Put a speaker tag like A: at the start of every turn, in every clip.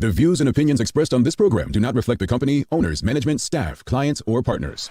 A: The views and opinions expressed on this program do not reflect the company, owners, management, staff, clients, or partners.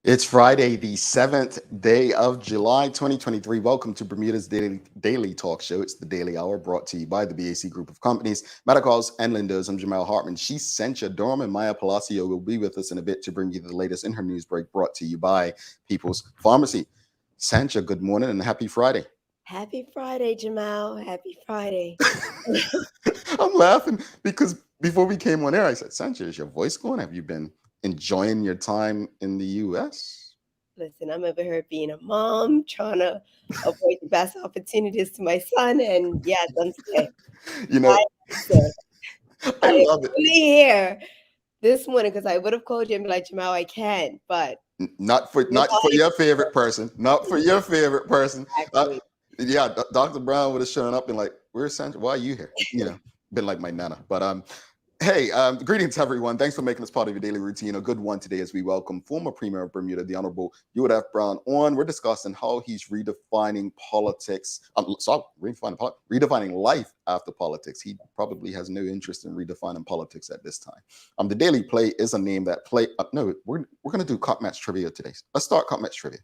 B: It's Friday, the 7th day of July, 2023. Welcome to Bermuda's Daily Talk Show. It's the Daily Hour brought to you by the BAC Group of Companies, Medicals, and Lindos. I'm Jamal Hartman. She's Sencha Durham, and Maya Palacio will be with us in a bit to bring you the latest in her news break brought to you by People's Pharmacy. Sencha, good morning and happy Friday.
C: Happy Friday, Jamal. Happy Friday.
B: I'm laughing because before we came on air, I said, Sencha, is your voice going? Have you been enjoying your time in the U.S.?
C: Listen, I'm over here being a mom, trying to avoid the best opportunities to my son, and yes, I'm sick.
B: You know,
C: I love it. I'm here this morning because I would have called you and be like, Jamal, I can't, but
B: not for your favorite person, not for your favorite person. Yeah, Dr. Brown would have shown up and like, where's Sandra? Why are you here? You know, been like my nana, but hey, greetings, everyone. Thanks for making this part of your daily routine. A good one today as we welcome former Premier of Bermuda, the Honorable Ewart Brown, on. We're discussing how he's redefining politics. Redefining life after politics. He probably has no interest in redefining politics at this time. The Daily Play is a name that no, we're going to do Cup Match Trivia today. Let's start Cup Match Trivia.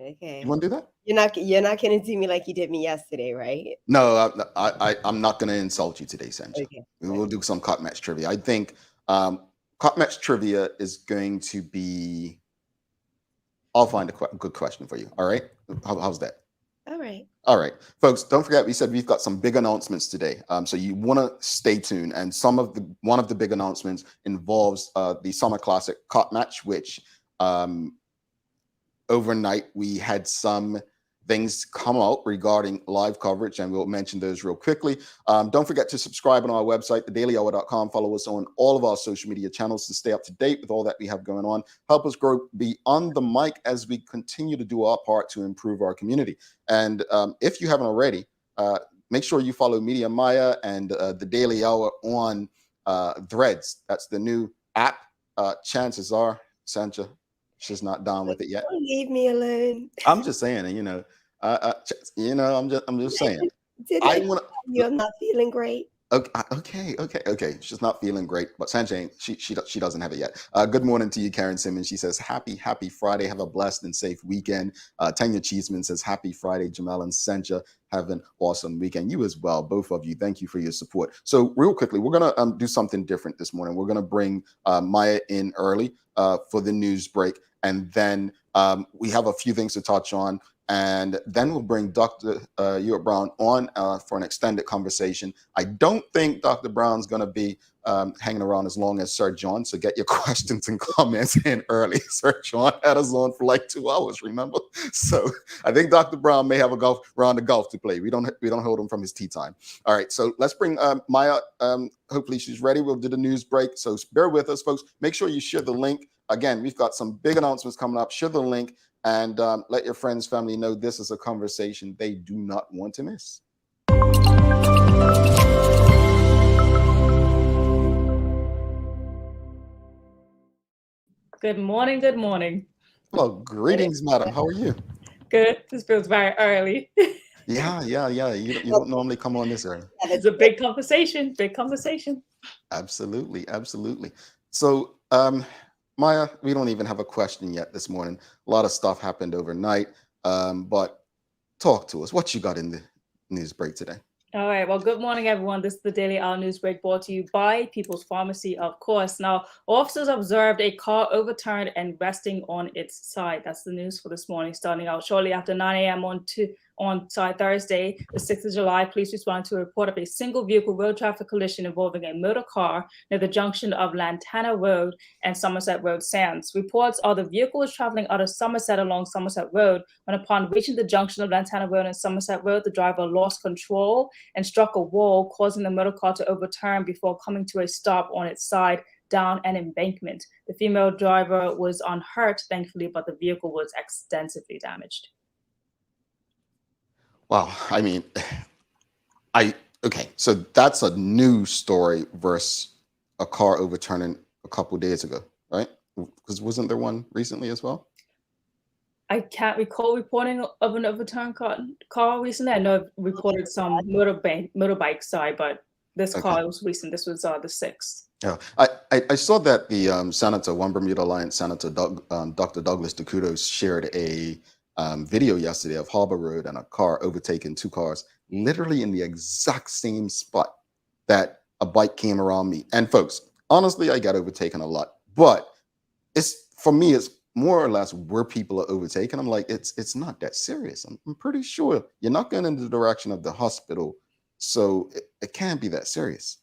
C: Okay.
B: You want to do that?
C: You're not going to do me like you did me yesterday, right?
B: No, I'm not going to insult you today, Sanjay.
C: Okay.
B: We'll do some Cup Match Trivia. I think Cup Match Trivia is going to be. I'll find a good question for you. All right. How's that?
C: All right.
B: All right, folks. Don't forget, we said we've got some big announcements today. So you want to stay tuned. And one of the big announcements involves the Summer Classic Cup Match, which. Overnight, we had some things come out regarding live coverage, and we'll mention those real quickly. Don't forget to subscribe on our website, thedailyhour.com. Follow us on all of our social media channels to stay up to date with all that we have going on. Help us grow beyond the mic as we continue to do our part to improve our community. And if you haven't already, make sure you follow Media Maya and the Daily Hour on Threads. That's the new app. Chances are, Sancha, she's not down with it yet.
C: Don't leave me alone.
B: I'm just saying, I'm just saying.
C: I'm not feeling great.
B: Okay. She's not feeling great, but Sanjay, she doesn't have it yet. Good morning to you, Karen Simmons. She says, happy Friday. Have a blessed and safe weekend. Tanya Cheeseman says, happy Friday, Jamal and Sencha. Have an awesome weekend. You as well, both of you. Thank you for your support. So real quickly, we're going to do something different this morning. We're going to bring Maya in early for the news break. And then we have a few things to touch on. And then we'll bring Dr. Ewart Brown on for an extended conversation. I don't think Dr. Brown's going to be hanging around as long as Sir John. So get your questions and comments in early. Sir John had us on for like 2 hours, remember? So I think Dr. Brown may have a round of golf to play. We don't hold him from his tea time. All right, so let's bring Maya. Hopefully she's ready. We'll do the news break. So bear with us, folks. Make sure you share the link. Again, we've got some big announcements coming up. Share the link and let your friends, family know this is a conversation they do not want to miss.
D: Good morning. Good morning.
B: Well, greetings, madam. How are you?
D: Good. This feels very early.
B: Yeah. You don't normally come on this early.
D: It's a big conversation. Big conversation.
B: Absolutely. So, Maya, we don't even have a question yet this morning. A lot of stuff happened overnight, but talk to us. What you got in the news break today?
D: All right. Well, good morning, everyone. This is the Daily Hour News Break brought to you by People's Pharmacy, of course. Now, officers observed a car overturned and resting on its side. That's the news for this morning, starting out shortly after 9 a.m. on Thursday, the 6th of July. Police responded to a report of a single vehicle road traffic collision involving a motor car near the junction of Lantana Road and Somerset Road Sands. Reports are the vehicle was traveling out of Somerset along Somerset Road when, upon reaching the junction of Lantana Road and Somerset Road, the driver lost control and struck a wall, causing the motor car to overturn before coming to a stop on its side down an embankment. The female driver was unhurt, thankfully, but the vehicle was extensively damaged.
B: Wow. I mean, okay. So that's a news story versus a car overturning a couple days ago, right? Because wasn't there one recently as well?
D: I can't recall reporting of an overturned car recently. I know I've reported some motorbike side, but this car was recent. This was the 6th.
B: Yeah, I saw that the Senator, One Bermuda Alliance Senator Dr. Douglas DeCudos shared a video yesterday of Harbor Road and a car overtaking two cars, literally in the exact same spot that a bike came around me. And folks, honestly, I got overtaken a lot, but for me, it's more or less where people are overtaken. I'm like, it's not that serious. I'm pretty sure you're not going in the direction of the hospital, so it can't be that serious.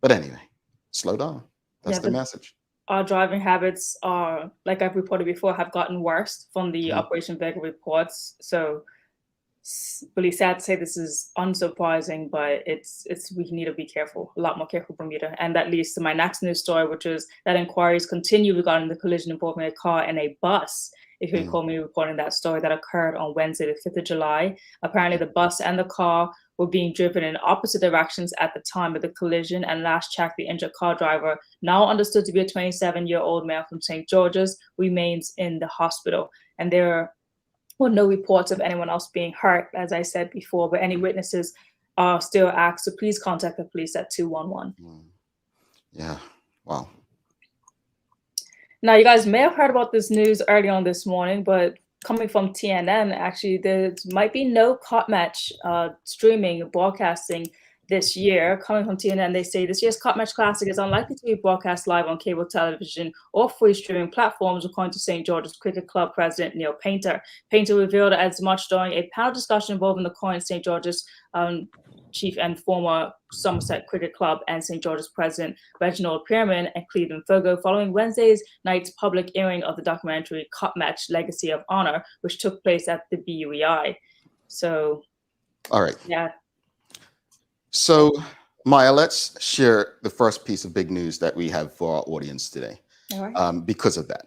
B: But anyway, slow down. That's the message.
D: Our driving habits are, like I've reported before, have gotten worse from the Operation Vega reports. So really sad to say this is unsurprising, but we need to be careful, a lot more careful, Bermuda. And that leads to my next news story, which is that inquiries continue regarding the collision involving a car and a bus. If you recall me reporting that story that occurred on Wednesday, the 5th of July. Apparently the bus and the car were being driven in opposite directions at the time of the collision, and last check, the injured car driver, now understood to be a 27-year-old male from St. George's, remains in the hospital. And there were no reports of anyone else being hurt, as I said before, but any witnesses are still asked to please contact the police at 211.
B: Yeah, wow.
D: Now, you guys may have heard about this news early on this morning, but coming from TNN, actually, there might be no cup match streaming, broadcasting this year. Coming from TNN, they say this year's Cup Match Classic is unlikely to be broadcast live on cable television or free streaming platforms, according to St. George's Cricket Club president Neil Painter. Painter revealed as much during a panel discussion involving the current St. George's chief and former Somerset Cricket Club and St. George's president Reginald Pierman and Cleveland Fogo following Wednesday's night's public airing of the documentary Cup Match Legacy of Honor, which took place at the BUEI. So,
B: all right.
D: Yeah.
B: So, Maya, let's share the first piece of big news that we have for our audience today.
D: All right.
B: Because of that.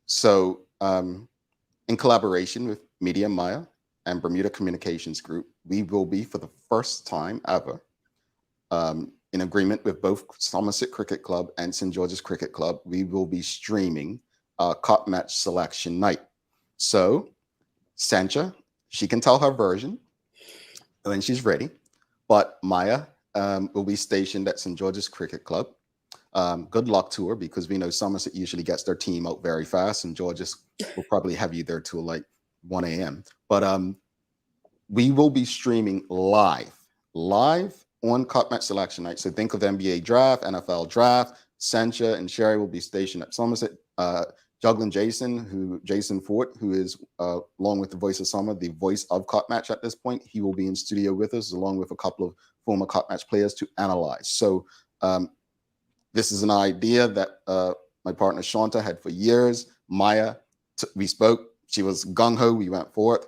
B: So, in collaboration with Media Maya and Bermuda Communications Group, we will be, for the first time ever, in agreement with both Somerset Cricket Club and St. George's Cricket Club, we will be streaming Cup Match Selection Night. So, Sancha, she can tell her version when she's ready. But Maya will be stationed at St. George's Cricket Club. Good luck to her, because we know Somerset usually gets their team out very fast, and George's will probably have you there till like 1 a.m. But we will be streaming live on Cup Match Selection Night. So think of NBA Draft, NFL Draft. Sancha and Sherry will be stationed at Somerset. Juggling Jason Fort, who is, along with the voice of Summer, the voice of Cup Match at this point, he will be in studio with us, along with a couple of former Cup Match players to analyze. So this is an idea that my partner Shanta had for years. Maya, we spoke. She was gung-ho. We went for it.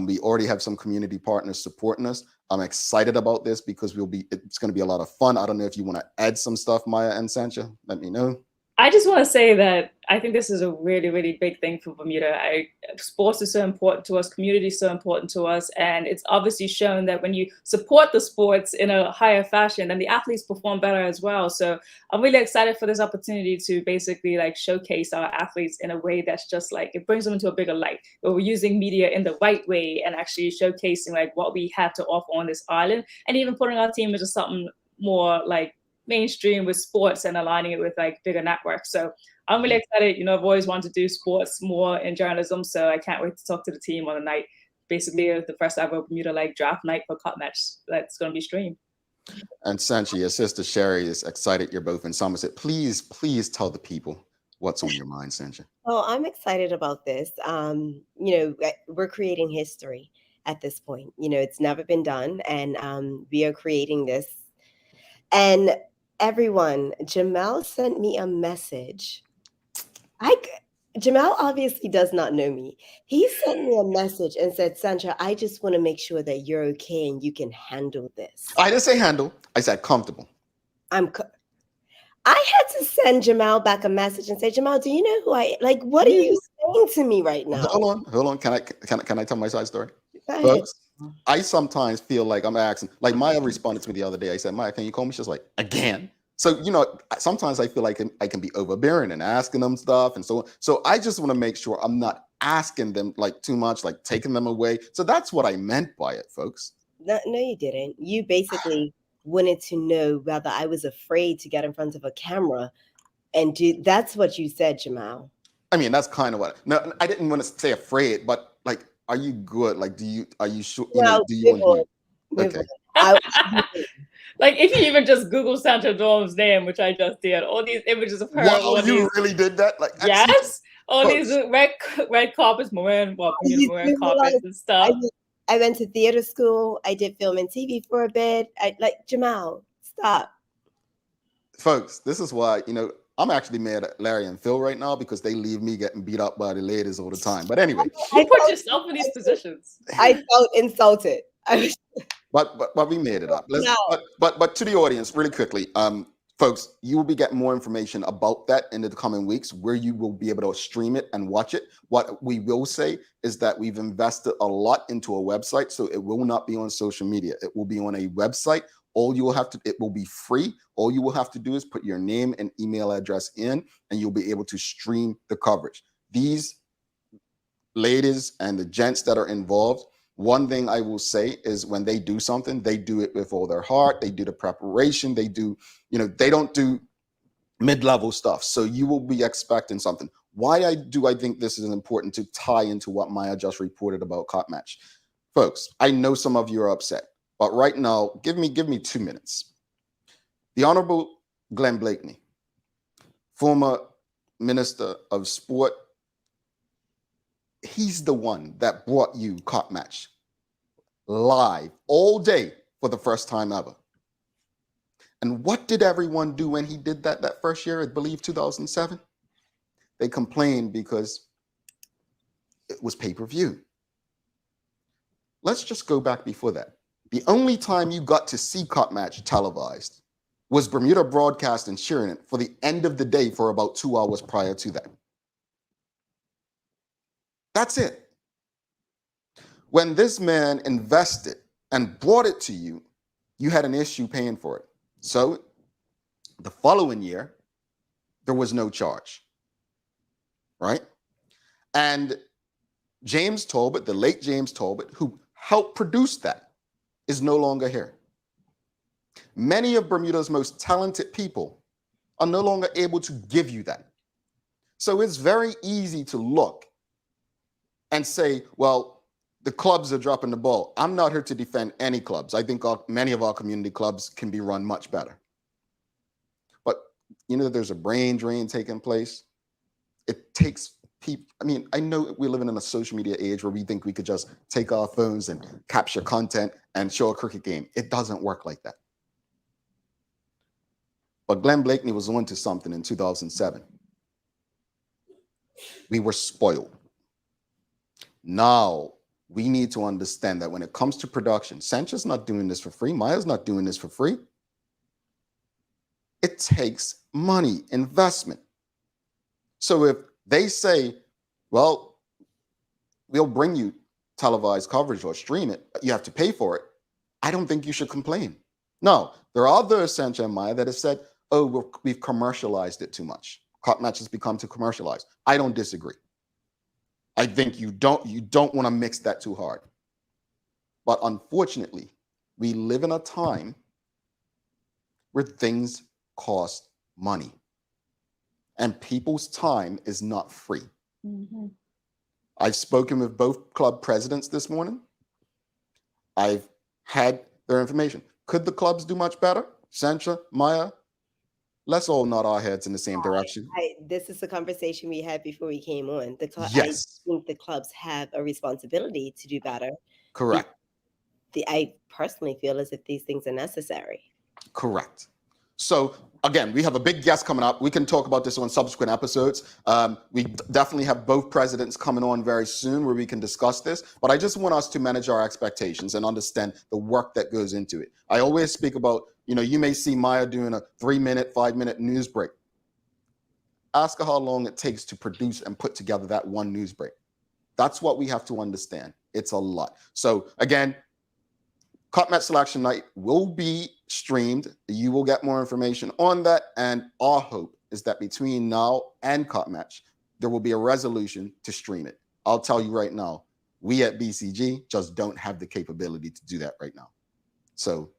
B: We already have some community partners supporting us. I'm excited about this because it's going to be a lot of fun. I don't know if you want to add some stuff, Maya and Sancha. Let me know.
D: I just want to say that I think this is a really, really big thing for Bermuda. Sports is so important to us, community is so important to us, and it's obviously shown that when you support the sports in a higher fashion, then the athletes perform better as well. So I'm really excited for this opportunity to basically like showcase our athletes in a way that's just like, it brings them into a bigger light, where we're using media in the right way and actually showcasing like what we have to offer on this island, and even putting our team into something more like mainstream with sports and aligning it with like bigger networks. So I'm really excited. You know, I've always wanted to do sports more in journalism, so I can't wait to talk to the team on the night. basically the first ever Bermuda like draft night for cup match that's going to be streamed.
B: And Sanchi, your sister Sherry is excited you're both in Somerset. Please tell the people what's on your mind, Sanchi.
C: Oh, I'm excited about this. We're creating history at this point. It's never been done, and we are creating this. And everyone, Jamel sent me a message. Jamel obviously does not know me. He sent me a message and said, Sandra, I just want to make sure that you're okay and you can handle this.
B: I didn't say handle. I said comfortable.
C: I had to send Jamal back a message and say, Jamal, do you know who I like? What are you saying to me right now?
B: Hold on. Can I tell my side story?
C: Folks,
B: I sometimes feel like I'm asking, like Maya responded to me the other day. I said, Maya, can you call me? She's like, again? So, sometimes I feel like I can be overbearing and asking them stuff and so on. So I just want to make sure I'm not asking them like too much, like taking them away. So that's what I meant by it, folks.
C: No, you didn't. You basically wanted to know whether I was afraid to get in front of a camera and that's what you said, Jamal.
B: I mean, that's kind of what. No, I didn't want to say afraid, but like, are you good? Like, are you sure? Do you want to? Okay.
D: Like, if you even just Google Sandra Dorm's name, which I just did, all these images of her.
B: Wow, you really did that? Like,
D: yes, all these red carpets, maroon carpets and stuff.
C: I went to theater school. I did film and TV for a bit. Jamal, stop.
B: Folks, this is why, I'm actually mad at Larry and Phil right now because they leave me getting beat up by the ladies all the time. But anyway.
D: You put yourself in these positions.
C: I felt insulted.
B: But we made it up. But to the audience, really quickly, folks, you will be getting more information about that in the coming weeks where you will be able to stream it and watch it. What we will say is that we've invested a lot into a website, so it will not be on social media. It will be on a website. It will be free. All you will have to do is put your name and email address in, and you'll be able to stream the coverage. These ladies and the gents that are involved, one thing I will say is when they do something, they do it with all their heart. They do the preparation. They do, they don't do mid-level stuff. So you will be expecting something. Why I think this is important to tie into what Maya just reported about Cop Match. Folks, I know some of you are upset, but right now, give me 2 minutes. The Honorable Glenn Blakeney, former Minister of Sport, he's the one that brought you Cop Match live all day for the first time ever. And what did everyone do when he did that first year, I believe 2007? They complained because it was pay-per-view. Let's just go back before that. The only time you got to see Cop Match televised was Bermuda Broadcasting sharing it for the end of the day for about 2 hours prior to that. That's it. When this man invested and brought it to you, you had an issue paying for it. So the following year, there was no charge, right? And James Talbot, the late James Talbot, who helped produce that, is no longer here. Many of Bermuda's most talented people are no longer able to give you that. So it's very easy to look and say, well, the clubs are dropping the ball. I'm not here to defend any clubs. I think many of our community clubs can be run much better. But there's a brain drain taking place. It takes people. I mean, I know we're living in a social media age where we think we could just take our phones and capture content and show a cricket game. It doesn't work like that. But Glenn Blakeney was on to something in 2007. We were spoiled. Now, we need to understand that when it comes to production, Sancho's not doing this for free. Maya's not doing this for free. It takes money, investment. So if they say, well, we'll bring you televised coverage or stream it, you have to pay for it, I don't think you should complain. No, there are others, Sancho and Maya, that have said, oh, we've commercialized it too much. Cop Match has become too commercialized. I don't disagree. I think you don't want to mix that too hard. But unfortunately, we live in a time where things cost money. And people's time is not free. Mm-hmm. I've spoken with both club presidents this morning. I've had their information. Could the clubs do much better? Sandra, Maya, let's all nod our heads in the same direction.
C: This is the conversation we had before we came on. I
B: Yes,
C: think the clubs have a responsibility to do better.
B: correct.
C: I personally feel as if these things are necessary.
B: Correct. So again, we have a big guest coming up. We can talk about this on subsequent episodes. We definitely have both presidents coming on very soon where we can discuss this. But I just want us to manage our expectations and understand the work that goes into it. I always speak about, you may see Maya doing a 3-minute, 5-minute news break. Ask her how long it takes to produce and put together that one news break. That's what we have to understand. It's a lot. So again, Cup Match Selection Night will be streamed. You will get more information on that. And our hope is that between now and Cup Match, there will be a resolution to stream it. I'll tell you right now, we at BCG just don't have the capability to do that right now. So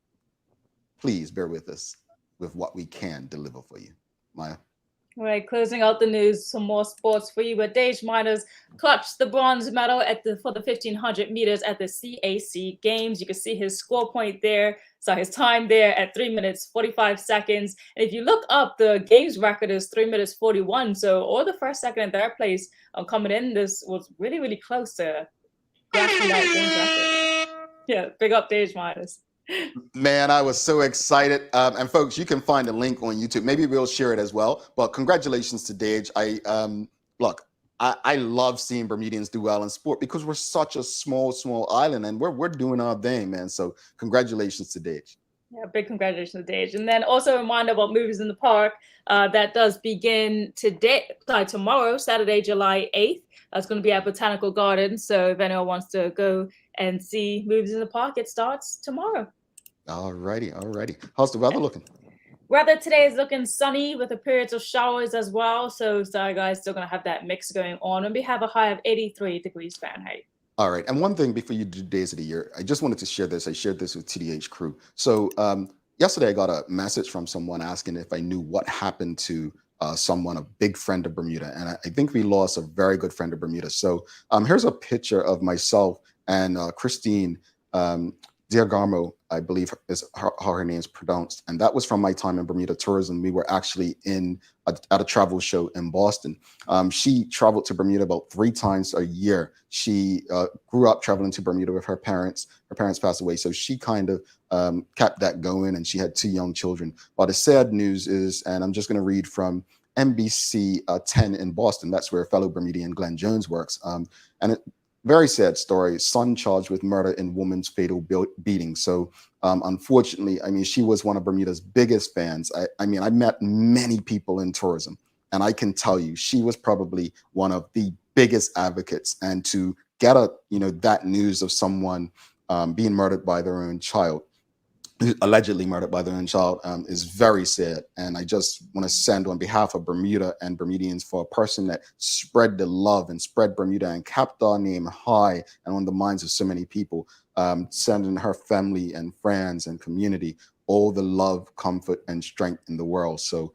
B: please bear with us with what we can deliver for you. Maya.
D: All right, closing out the news, some more sports for you. But Dage Miners clutched the bronze medal for the 1500 meters at the CAC Games. You can see his score point there. So his time there at 3 minutes, 45 seconds. And if you look up, the Games record is 3 minutes, 41. So all the first, second, and third place coming in, this was really, really close to grasping that Games record. Yeah, big up Dage Miners.
B: Man, I was so excited. And folks, you can find a link on YouTube. Maybe we'll share it as well. But congratulations to Dage. I love seeing Bermudians do well in sport because we're such a small island and we're doing our thing, man. So congratulations to Dage.
D: Yeah, big congratulations to Dage. And then also a reminder about Movies in the Park. That does begin tomorrow, Saturday, July 8th. It's going to be at Botanical Gardens. So if anyone wants to go and see Movies in the Park, it starts tomorrow.
B: All righty. How's the weather looking?
D: Weather today is looking sunny with a periods of showers as well. So sorry guys, still going to have that mix going on. And we have a high of 83 degrees Fahrenheit.
B: All right. And one thing before you do days of the year, I just wanted to share this. I shared this with TDH crew. So yesterday I got a message from someone asking if I knew what happened to someone, a big friend of Bermuda. And I think we lost a very good friend of Bermuda. So here's a picture of myself and Christine Diagarmo, I believe is how her name is pronounced. And that was from my time in Bermuda tourism. We were actually at a travel show in Boston. She traveled to Bermuda about 3 times a year. She grew up traveling to Bermuda with her parents. Her parents passed away. So she kind of kept that going, and she had 2 young children. But the sad news is, and I'm just going to read from NBC 10 in Boston. That's where fellow Bermudian Glenn Jones works. Very sad story. Son charged with murder in woman's fatal beating. So unfortunately, I mean, she was one of Bermuda's biggest fans. I met many people in tourism, and I can tell you, she was probably one of the biggest advocates. And to get that news of someone being murdered by their own child, allegedly murdered by their own child, is very sad. And I just want to send on behalf of Bermuda and Bermudians for a person that spread the love and spread Bermuda and kept our name high and on the minds of so many people, sending her family and friends and community all the love, comfort, and strength in the world. So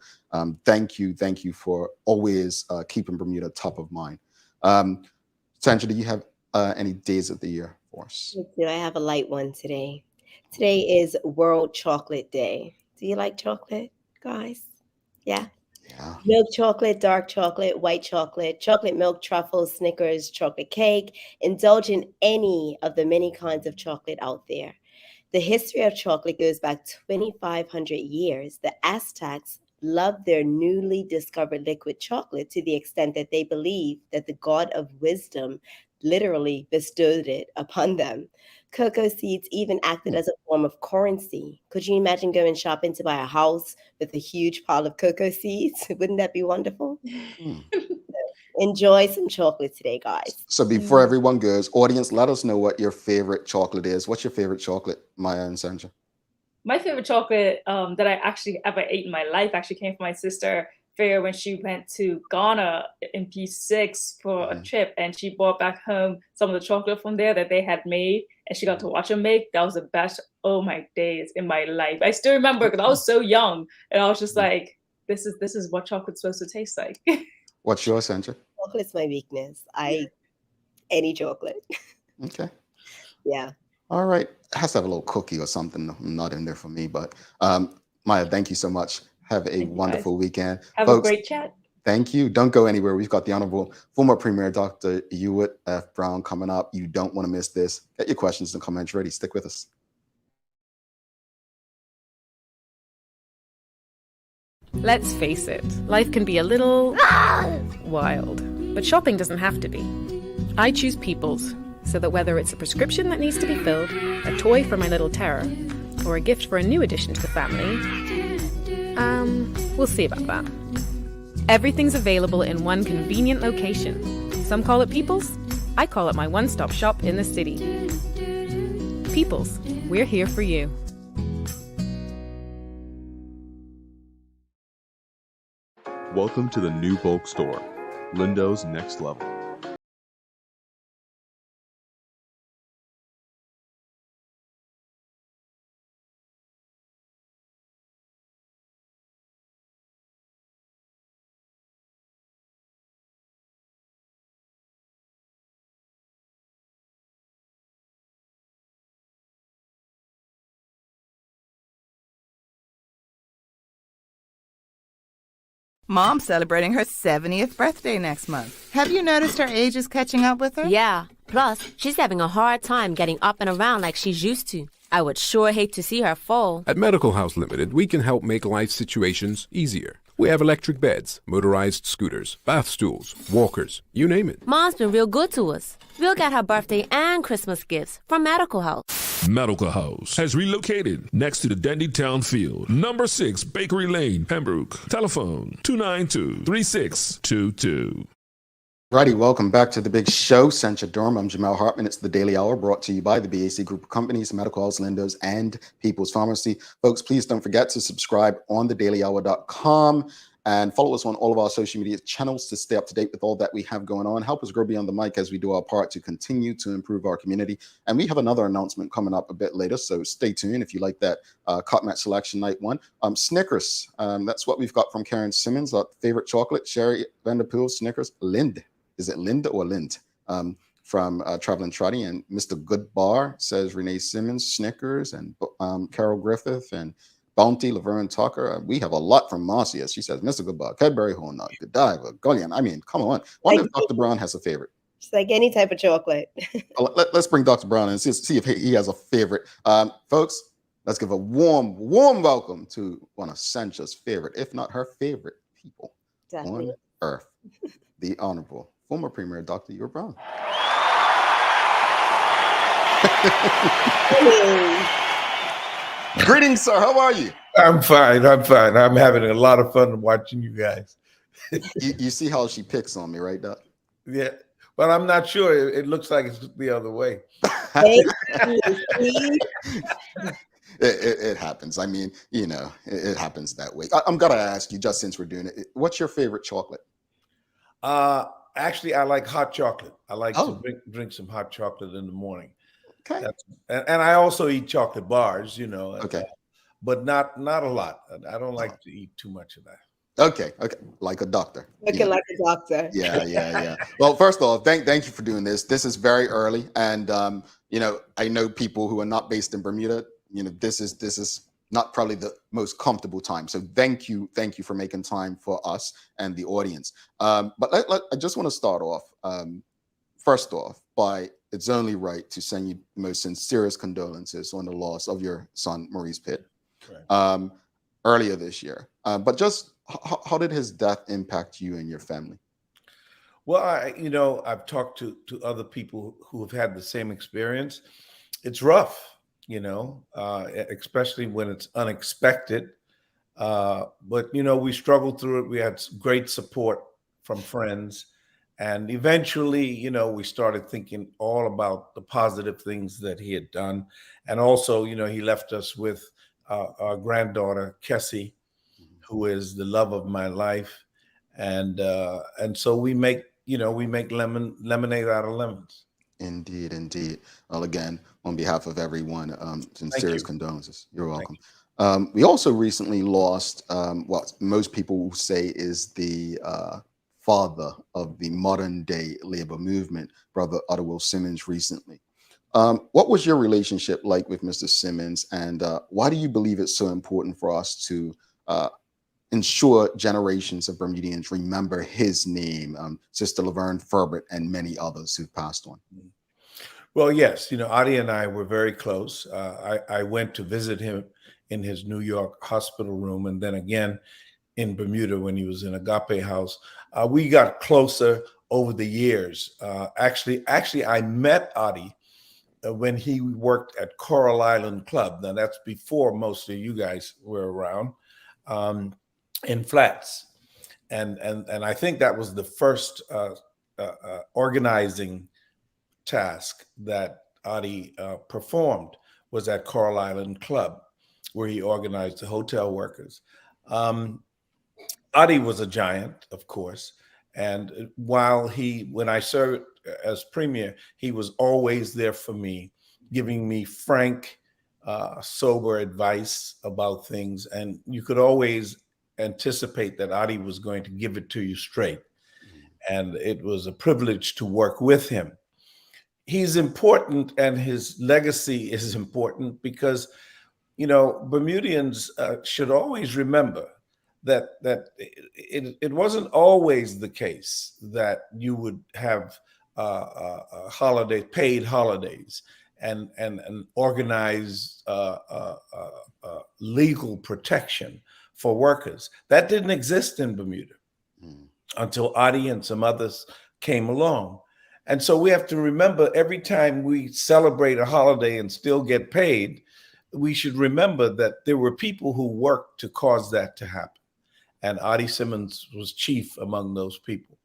B: thank you for always keeping Bermuda top of mind. Sandra, do you have any days of the year for us?
C: I have a light one today. Today is World Chocolate Day. Do you like chocolate, guys? Yeah. Milk chocolate, dark chocolate, white chocolate, chocolate milk, truffles, Snickers, chocolate cake. Indulge in any of the many kinds of chocolate out there. The history of chocolate goes back 2,500 years. The Aztecs loved their newly discovered liquid chocolate to the extent that they believed that the god of wisdom literally bestowed it upon them. Cocoa seeds even acted as a form of currency. Could you imagine going shopping to buy a house with a huge pile of cocoa seeds? Wouldn't that be wonderful? Enjoy some chocolate today, guys.
B: So before everyone goes, audience, let us know what your favorite chocolate is. What's your favorite chocolate, Maya and Sandra?
D: My favorite chocolate that I actually ever ate in my life actually came from my sister Fair when she went to Ghana in P6 for a trip, and she brought back home some of the chocolate from there that they had made, and she got to watch them make. That was the best, oh my days in my life. I still remember because I was so young, and I was just like, this is what chocolate's supposed to taste like.
B: What's yours, Sandra?
C: Chocolate's my weakness. I any chocolate.
B: Okay.
C: Yeah.
B: All right. It has to have a little cookie or something not in there for me. But Maya, thank you so much. Have a
D: Thank you, guys.
B: wonderful weekend.
D: Have a
B: Folks,
D: great chat.
B: thank you. Don't go anywhere. We've got the Honorable former Premier Dr. Ewart F. Brown coming up. You don't want to miss this. Get your questions and comments ready. Stick with us.
E: Let's face it, life can be a little wild, but shopping doesn't have to be. I choose People's, so that whether it's a prescription that needs to be filled, a toy for my little terror, or a gift for a new addition to the family, we'll see about that. Everything's available in one convenient location. Some call it People's, I call it my one-stop shop in the city. People's, we're here for you.
F: Welcome to the new bulk store, Lindo's Next Level.
G: Mom's celebrating her 70th birthday next month. Have you noticed her age is catching up with her?
H: Yeah. Plus, she's having a hard time getting up and around like she's used to. I would sure hate to see her fall.
I: At Medical House Limited, we can help make life situations easier. We have electric beds, motorized scooters, bath stools, walkers, you name it.
H: Mom's been real good to us. We'll get her birthday and Christmas gifts from Medical House.
J: Medical House has relocated next to the Dendy Town Field. Number 6 Bakery Lane, Pembroke. Telephone 292-3622.
B: Righty, welcome back to the big show, Centra Dorm. I'm Jamel Hartman. It's the Daily Hour brought to you by the BAC Group of Companies, Medical House Lindo's, and People's Pharmacy. Folks, please don't forget to subscribe on thedailyhour.com and follow us on all of our social media channels to stay up to date with all that we have going on. Help us grow beyond the mic as we do our part to continue to improve our community. And we have another announcement coming up a bit later, so stay tuned if you like that Cotton Match Selection Night 1. Snickers, that's what we've got from Karen Simmons, our favorite chocolate. Sherry Vanderpool, Snickers, Lind. Is it Linda or Lind? From Traveling Trotty, and Mr. Goodbar says Renee Simmons, Snickers, and Carol Griffith, and Bounty, Laverne Tucker. We have a lot from Marcia. She says Mr. Goodbar, Cadbury Honut, Godiva, Gullion. I mean, come on. Wonder if Dr. Brown has a favorite.
C: It's like any type of chocolate.
B: Let's bring Dr. Brown and see if he has a favorite. Folks, let's give a warm welcome to one of Centra's favorite, if not her favorite people on earth, the Honorable former Premier Dr. Ewart Brown. Greetings, sir. How are you?
K: I'm fine. I'm having a lot of fun watching you guys.
B: you see how she picks on me, right, Doc?
K: Yeah, but I'm not sure. It looks like it's the other way.
B: It happens. I mean, it happens that way. I'm going to ask you, just since we're doing it, what's your favorite chocolate?
K: Actually, I like hot chocolate. I like to drink some hot chocolate in the morning.
B: Okay.
K: And I also eat chocolate bars,
B: Okay.
K: But not a lot. I don't like to eat too much of that.
B: Okay. Like a doctor.
C: Looking like a doctor.
B: Yeah. Well, first of all, thank you for doing this. This is very early. And, I know people who are not based in Bermuda, this is not probably the most comfortable time. So thank you for making time for us and the audience. But I just want to start off, first off, by it's only right to send you the most sincerest condolences on the loss of your son, Maurice Pitt, earlier this year. But just how did his death impact you and your family?
K: Well, I've talked to other people who have had the same experience. It's rough. Especially when it's unexpected. But, we struggled through it. We had great support from friends. And eventually, we started thinking all about the positive things that he had done. And also, he left us with our granddaughter, Kessie, who is the love of my life. And so we make lemonade out of lemons.
B: Indeed. Well, again, on behalf of everyone, sincerest condolences. You're welcome. We also recently lost what most people say is the father of the modern day labor movement, Brother Ottawell Simmons, recently. What was your relationship like with Mr. Simmons, and why do you believe it's so important for us to ensure generations of Bermudians remember his name, Sister Laverne Ferbert, and many others who've passed on?
K: Well, yes, Adi and I were very close. I went to visit him in his New York hospital room, and then again in Bermuda when he was in Agape House. We got closer over the years. Actually, I met Adi when he worked at Coral Island Club. Now, that's before most of you guys were around, in Flats. And I think that was the first organizing task that Adi performed, was at Coral Island Club, where he organized the hotel workers. Adi was a giant, of course. And when I served as Premier, he was always there for me, giving me frank, sober advice about things. And you could always anticipate that Adi was going to give it to you straight. And it was a privilege to work with him. He's important, and his legacy is important because, Bermudians should always remember that it wasn't always the case that you would have paid holidays and organized legal protection for workers. That didn't exist in Bermuda until Adi and some others came along. And so we have to remember, every time we celebrate a holiday and still get paid, we should remember that there were people who worked to cause that to happen. And Adi Simmons was chief among those people.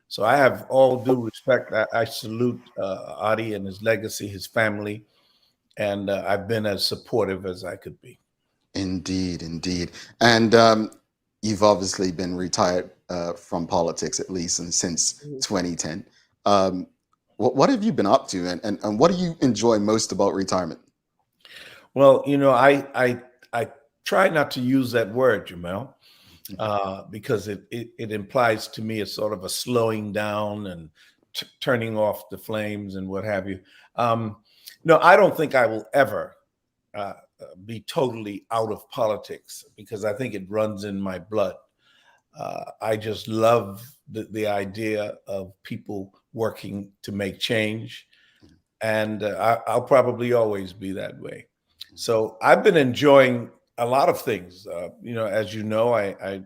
K: So I have all due respect. I salute Adi and his legacy, his family, and I've been as supportive as I could be.
B: Indeed, indeed. And you've obviously been retired from politics, at least since 2010. What have you been up to, and what do you enjoy most about retirement?
K: Well, I try not to use that word, Jamel, because it implies to me a sort of a slowing down and turning off the flames and what have you. No, I don't think I will ever be totally out of politics, because I think it runs in my blood. I just love the idea of people working to make change, and I'll probably always be that way. So I've been enjoying a lot of things. As you know, I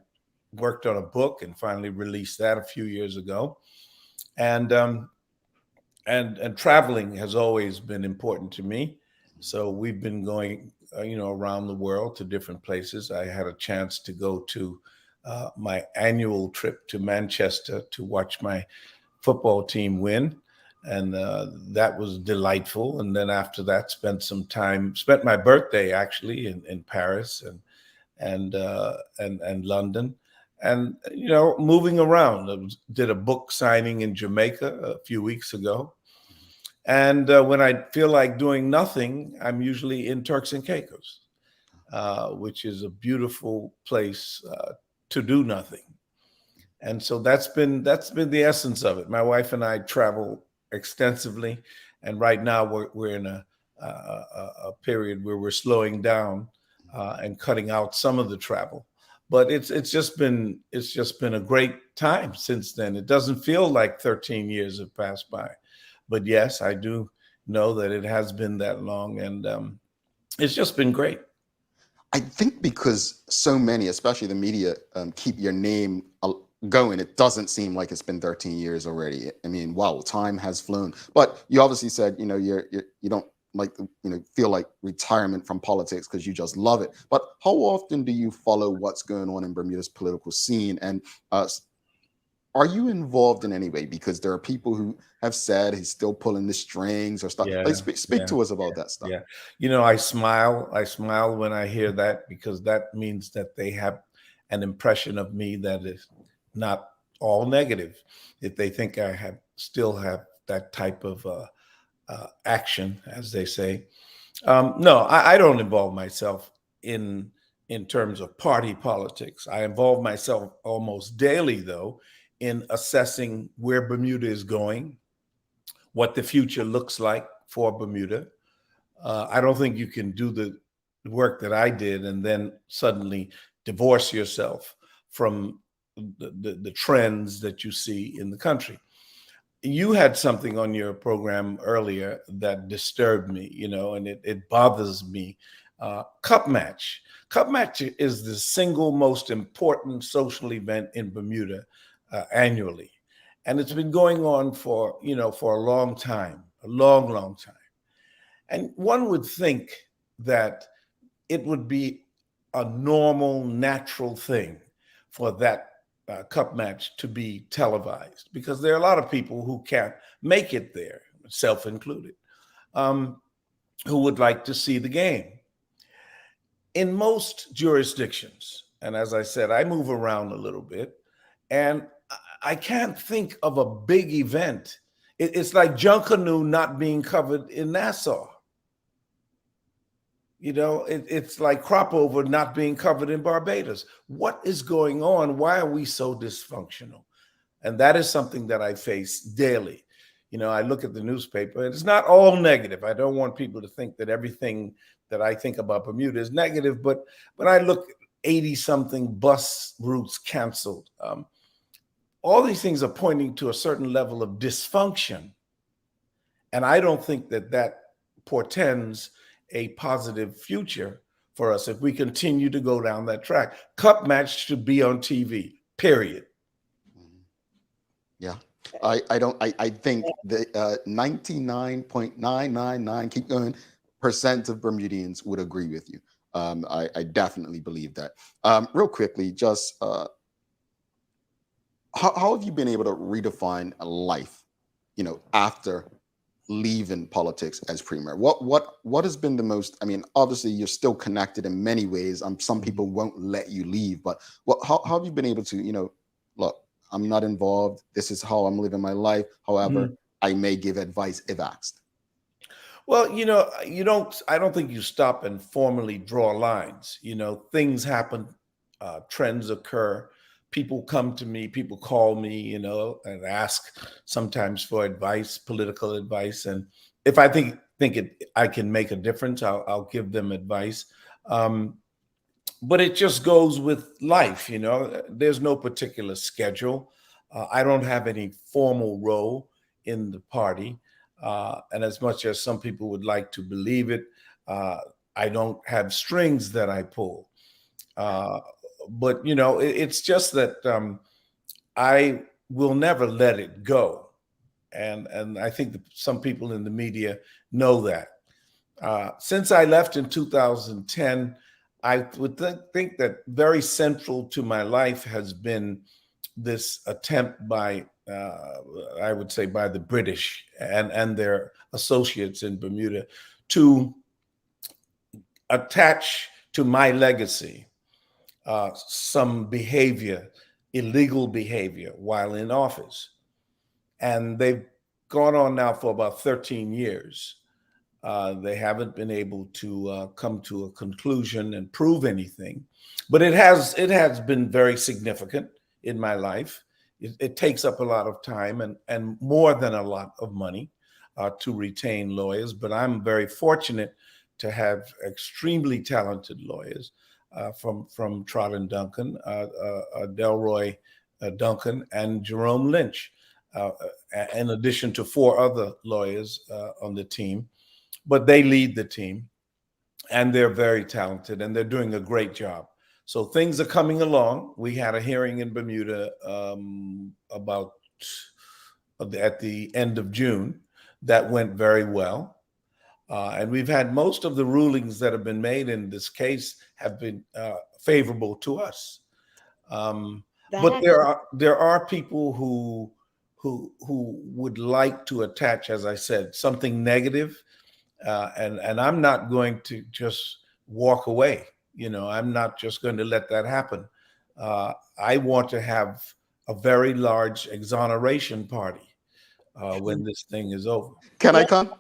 K: worked on a book and finally released that a few years ago, and traveling has always been important to me. So we've been going, around the world to different places. I had a chance to go to my annual trip to Manchester to watch my football team win. And that was delightful. And then after that, spent my birthday actually in Paris and London, and moving around. I did a book signing in Jamaica a few weeks ago, and when I feel like doing nothing, I'm usually in Turks and Caicos, which is a beautiful place to do nothing. And so that's been the essence of it. My wife and I travel extensively, and right now we're in a period where we're slowing down and cutting out some of the travel. But it's just been a great time since then. It doesn't feel like 13 years have passed by, but yes, I do know that it has been that long, and it's just been great.
B: I think because so many, especially the media, keep your name going, it doesn't seem like it's been 13 years already. I mean, wow, time has flown. But you obviously said, you don't like, feel like retirement from politics because you just love it. But how often do you follow what's going on in Bermuda's political scene? And are you involved in any way? Because there are people who have said he's still pulling the strings or stuff. Speak to us about that stuff.
K: Yeah. I smile when I hear that, because that means that they have an impression of me that is not all negative. If they think I still have that type of action, as they say. No, I don't involve myself in terms of party politics. I involve myself almost daily, though, in assessing where Bermuda is going, what the future looks like for Bermuda. I don't think you can do the work that I did and then suddenly divorce yourself from the trends that you see in the country. You had something on your program earlier that disturbed me, and it bothers me. Cup Match. Cup Match is the single most important social event in Bermuda annually. And it's been going on for a long time, a long, long time. And one would think that it would be a normal, natural thing for that cup match to be televised, because there are a lot of people who can't make it there, self included, who would like to see the game. In most jurisdictions, and as I said, I move around a little bit, and I can't think of a big event. It's like Junkanoo not being covered in Nassau. It's like crop over not being covered in Barbados. What is going on? Why are we so dysfunctional? And that is something that I face daily. I look at the newspaper, and it's not all negative. I don't want people to think that everything that I think about Bermuda is negative, but when I look at 80-something bus routes canceled, all these things are pointing to a certain level of dysfunction. And I don't think that portends a positive future for us if we continue to go down that track. Cup Match should be on TV, period.
B: Yeah. I think the 99.999 keep going percent of Bermudians would agree with you. I definitely believe that. Real quickly, just how have you been able to redefine a life, after leaving politics as premier? What has been the most? I mean, obviously you're still connected in many ways. Some people won't let you leave, but how have you been able to, look, I'm not involved. This is how I'm living my life. However, I may give advice if asked.
K: Well, I don't think you stop and formally draw lines. Things happen, trends occur. People come to me, people call me, and ask sometimes for advice, political advice. And if I think I can make a difference, I'll give them advice. But it just goes with life, There's no particular schedule. I don't have any formal role in the party. And as much as some people would like to believe it, I don't have strings that I pull. But, it's just that I will never let it go. And I think that some people in the media know that. Since I left in 2010, I would think that very central to my life has been this attempt by, I would say, by the British and their associates in Bermuda to attach to my legacy some behavior, illegal behavior, while in office. And they've gone on now for about 13 years. They haven't been able to come to a conclusion and prove anything, but it has been very significant in my life. It takes up a lot of time and more than a lot of money to retain lawyers, but I'm very fortunate to have extremely talented lawyers from Trott and Duncan, Delroy Duncan, and Jerome Lynch, in addition to 4 other lawyers on the team. But they lead the team, and they're very talented, and they're doing a great job. So things are coming along. We had a hearing in Bermuda about at the end of June that went very well. And we've had most of the rulings that have been made in this case have been favorable to us. But there are people who would like to attach, as I said, something negative. And I'm not going to just walk away. I'm not just going to let that happen. I want to have a very large exoneration party when this thing is over.
B: Can I come?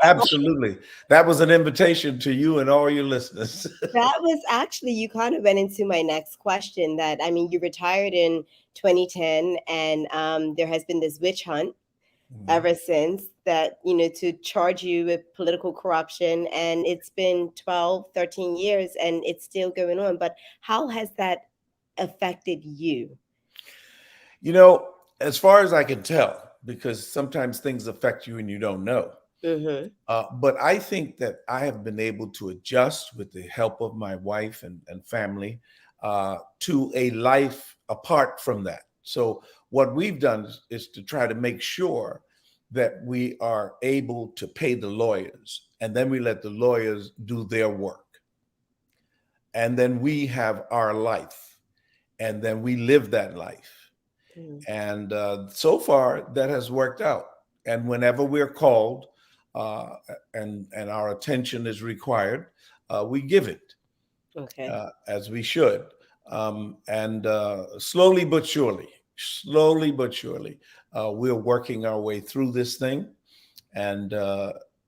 K: Absolutely. That was an invitation to you and all your listeners.
C: That was actually, you kind of went into my next question. That, I mean, you retired in 2010, and there has been this witch hunt ever since, that, you know, to charge you with political corruption. And it's been 12, 13 years and it's still going on. But how has that affected you?
K: You know, as far as I can tell, because sometimes things affect you and you don't know.
C: Mm-hmm.
K: But I think that I have been able to adjust with the help of my wife and family to a life apart from that. So what we've done is to try to make sure that we are able to pay the lawyers, and then we let the lawyers do their work. And then we have our life, and then we live that life. And so far, that has worked out. And whenever we're called and our attention is required, we give it.
C: Okay.
K: As we should. And slowly but surely, we're working our way through this thing. And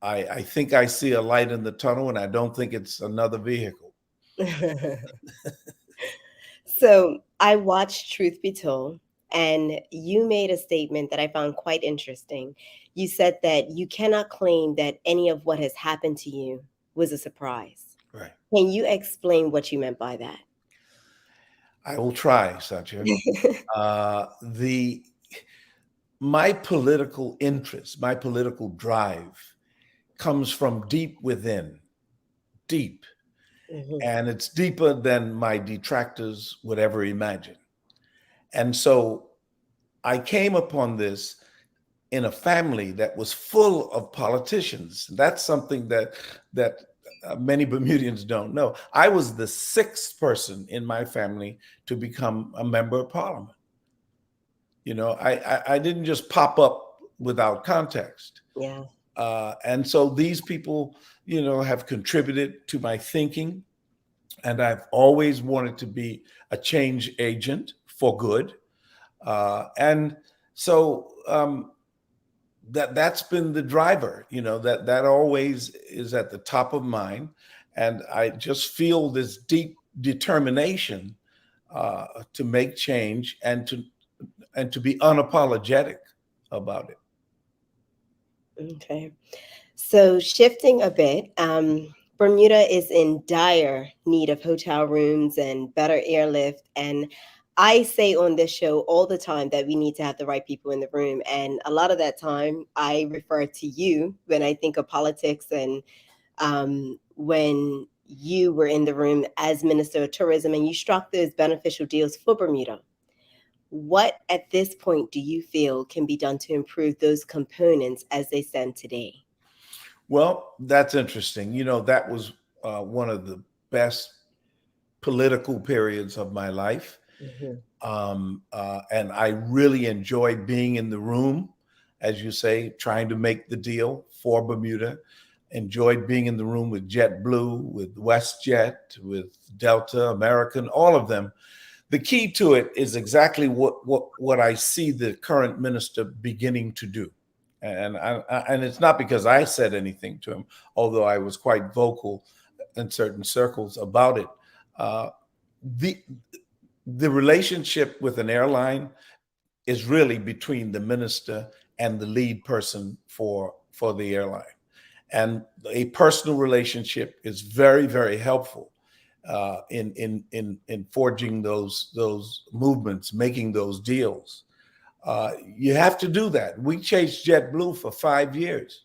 K: I think I see a light in the tunnel, and I don't think it's another vehicle.
C: So I watched Truth Be Told, and you made a statement that I found quite interesting. You said that you cannot claim that any of what has happened to you was a surprise.
K: Right.
C: Can you explain what you meant by that?
K: I will try, Satya. My political interest, my political drive comes from deep within, deep.
C: Mm-hmm.
K: And it's deeper than my detractors would ever imagine. And so I came upon this in a family that was full of politicians. That's something that many Bermudians don't know. I was the sixth person in my family to become a member of parliament. You know, I didn't just pop up without context.
C: Yeah.
K: And so these people, you know, have contributed to my thinking. And I've always wanted to be a change agent for good. And so that's been the driver, you know, that always is at the top of mind. And I just feel this deep determination to make change and to be unapologetic about it.
C: Okay. So shifting a bit, Bermuda is in dire need of hotel rooms and better airlift. And I say on this show all the time that we need to have the right people in the room. And a lot of that time I refer to you when I think of politics, and when you were in the room as Minister of Tourism and you struck those beneficial deals for Bermuda. What at this point do you feel can be done to improve those components as they stand today?
K: Well, that's interesting. You know, that was one of the best political periods of my life.
C: Mm-hmm.
K: And I really enjoyed being in the room, as you say, trying to make the deal for Bermuda. Enjoyed being in the room with JetBlue, with WestJet, with Delta, American, all of them. The key to it is exactly what I see the current minister beginning to do. And it's not because I said anything to him, although I was quite vocal in certain circles about it. The relationship with an airline is really between the minister and the lead person for the airline. And a personal relationship is very, very helpful in forging those movements, making those deals. You have to do that. We chased JetBlue for 5 years.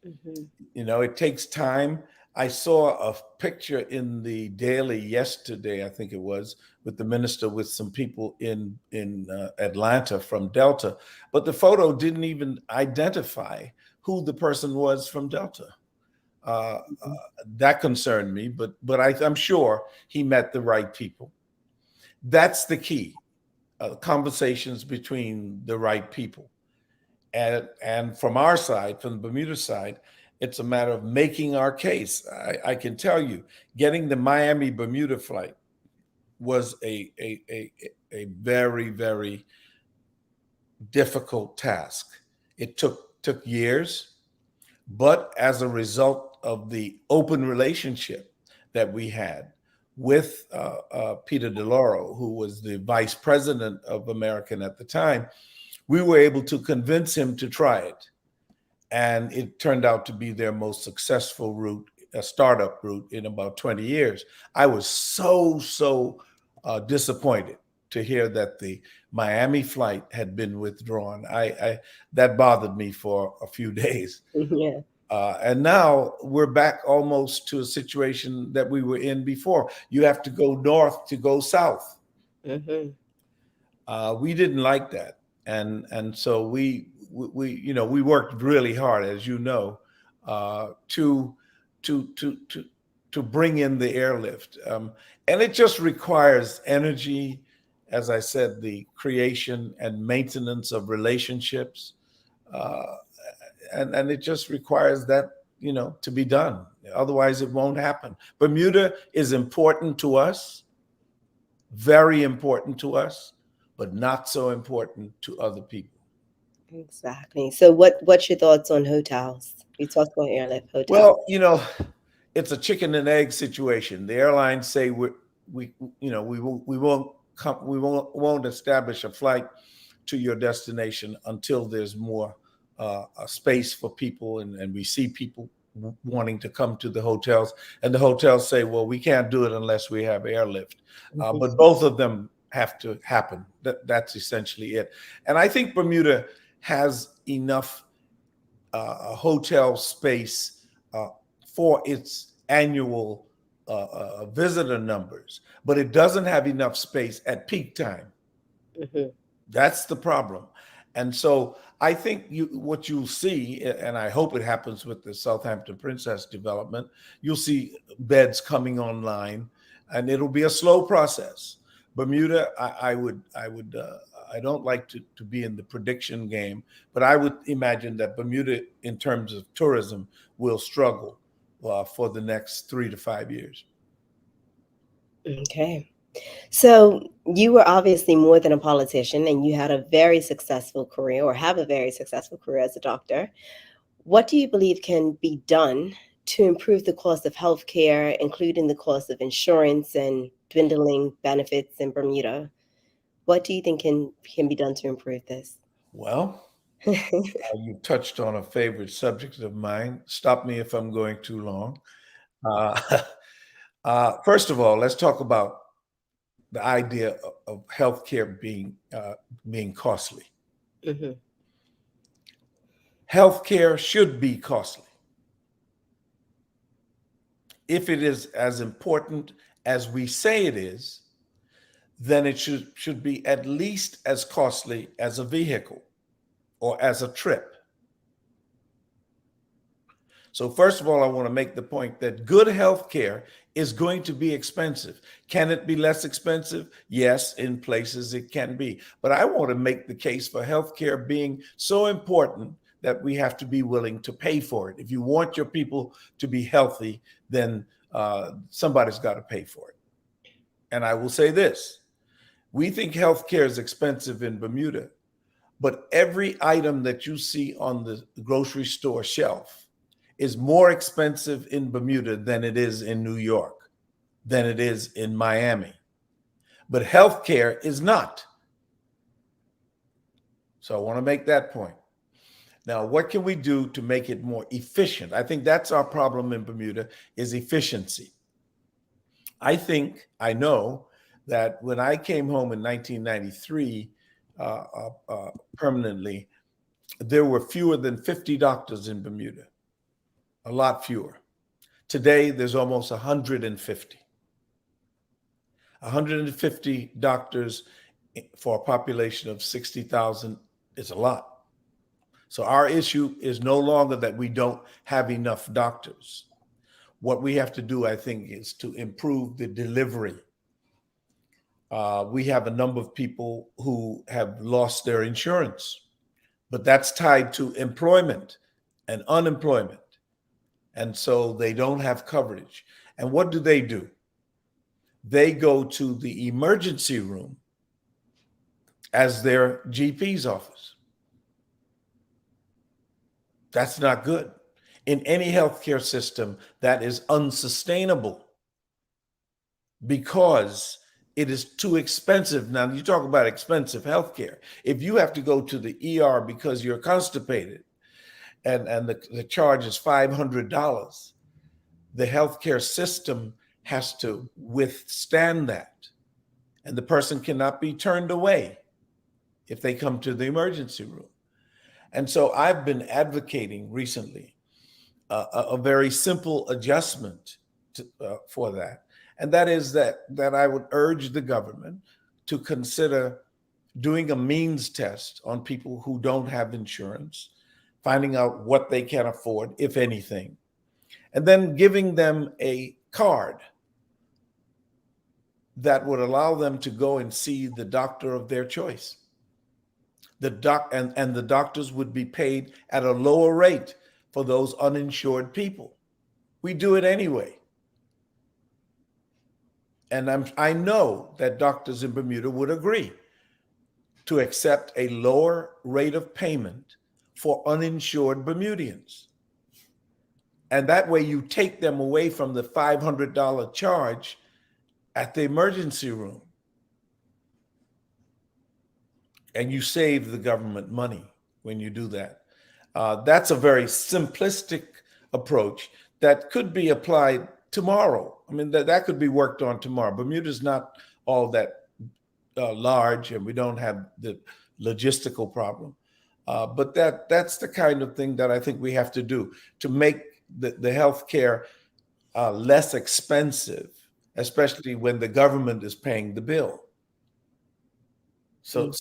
C: Mm-hmm.
K: You know, it takes time. I saw a picture in the Daily yesterday, I think it was, with the minister with some people in Atlanta from Delta, but the photo didn't even identify who the person was from Delta. That concerned me, but I'm sure he met the right people. That's the key. Conversations between the right people. And from our side, from the Bermuda side, it's a matter of making our case. I can tell you, getting the Miami-Bermuda flight was a very, very difficult task. It took years. But as a result of the open relationship that we had with Peter DeLauro, who was the vice president of American at the time, we were able to convince him to try it. And it turned out to be their most successful route, a startup route in about 20 years. I was so disappointed to hear that the Miami flight had been withdrawn. I that bothered me for a few days.
C: Yeah.
K: And now we're back almost to a situation that we were in before. You have to go north to go south.
C: Mm-hmm.
K: We didn't like that, and so we worked really hard, as you know, to bring in the airlift, and it just requires energy. As I said, the creation and maintenance of relationships. And it just requires that, to be done. Otherwise, it won't happen. Bermuda is important to us, very important to us, but not so important to other people.
C: Exactly. So what's your thoughts on hotels? You talked about airlift hotels.
K: Well, it's a chicken and egg situation. The airlines say we won't establish a flight to your destination until there's more a space for people, and we see people wanting to come to the hotels, and the hotels say, well, we can't do it unless we have airlift. But both of them have to happen. That's essentially it. And I think Bermuda has enough hotel space for its annual visitor numbers, but it doesn't have enough space at peak time.
C: Mm-hmm.
K: That's the problem. And so I think what you'll see, and I hope it happens with the Southampton Princess development, you'll see beds coming online, and it'll be a slow process. Bermuda, I don't like to be in the prediction game, but I would imagine that Bermuda, in terms of tourism, will struggle for the next 3 to 5 years.
C: Okay. So you were obviously more than a politician, and you had a very successful career, or have a very successful career as a doctor. What do you believe can be done to improve the cost of healthcare, including the cost of insurance and dwindling benefits in Bermuda? What do you think can be done to improve this?
K: Well, you touched on a favorite subject of mine. Stop me if I'm going too long. First of all, let's talk about the idea of healthcare being costly.
C: Mm-hmm.
K: Healthcare should be costly. If it is as important as we say it is, then it should be at least as costly as a vehicle or as a trip. So first of all, I want to make the point that good health care is going to be expensive. Can it be less expensive? Yes, in places it can be. But I want to make the case for health care being so important that we have to be willing to pay for it. If you want your people to be healthy, then somebody's got to pay for it. And I will say this. We think health care is expensive in Bermuda, but every item that you see on the grocery store shelf is more expensive in Bermuda than it is in New York, than it is in Miami. But healthcare is not. So I want to make that point. Now, what can we do to make it more efficient? I think that's our problem in Bermuda, is efficiency. I know that when I came home in 1993 permanently, there were fewer than 50 doctors in Bermuda. A lot fewer. Today, there's almost 150. 150 doctors for a population of 60,000 is a lot. So our issue is no longer that we don't have enough doctors. What we have to do, I think, is to improve the delivery. We have a number of people who have lost their insurance, but that's tied to employment and unemployment. And so they don't have coverage. And what do? They go to the emergency room as their GP's office. That's not good. in any healthcare system that is unsustainable because it is too expensive. Now, you talk about expensive healthcare. If you have to go to the ER because you're constipated and the charge is $500, the healthcare system has to withstand that. And the person cannot be turned away if they come to the emergency room. And so I've been advocating recently a very simple adjustment for that. And that is that I would urge the government to consider doing a means test on people who don't have insurance, finding out what they can afford, if anything, and then giving them a card that would allow them to go and see the doctor of their choice. And the doctors would be paid at a lower rate for those uninsured people. We do it anyway. And I know that doctors in Bermuda would agree to accept a lower rate of payment for uninsured Bermudians. And that way you take them away from the $500 charge at the emergency room. And you save the government money when you do that. That's a very simplistic approach that could be applied tomorrow. I mean, that could be worked on tomorrow. Bermuda's not all that large, and we don't have the logistical problem. But that's the kind of thing that I think we have to do to make the healthcare less expensive, especially when the government is paying the bill. So,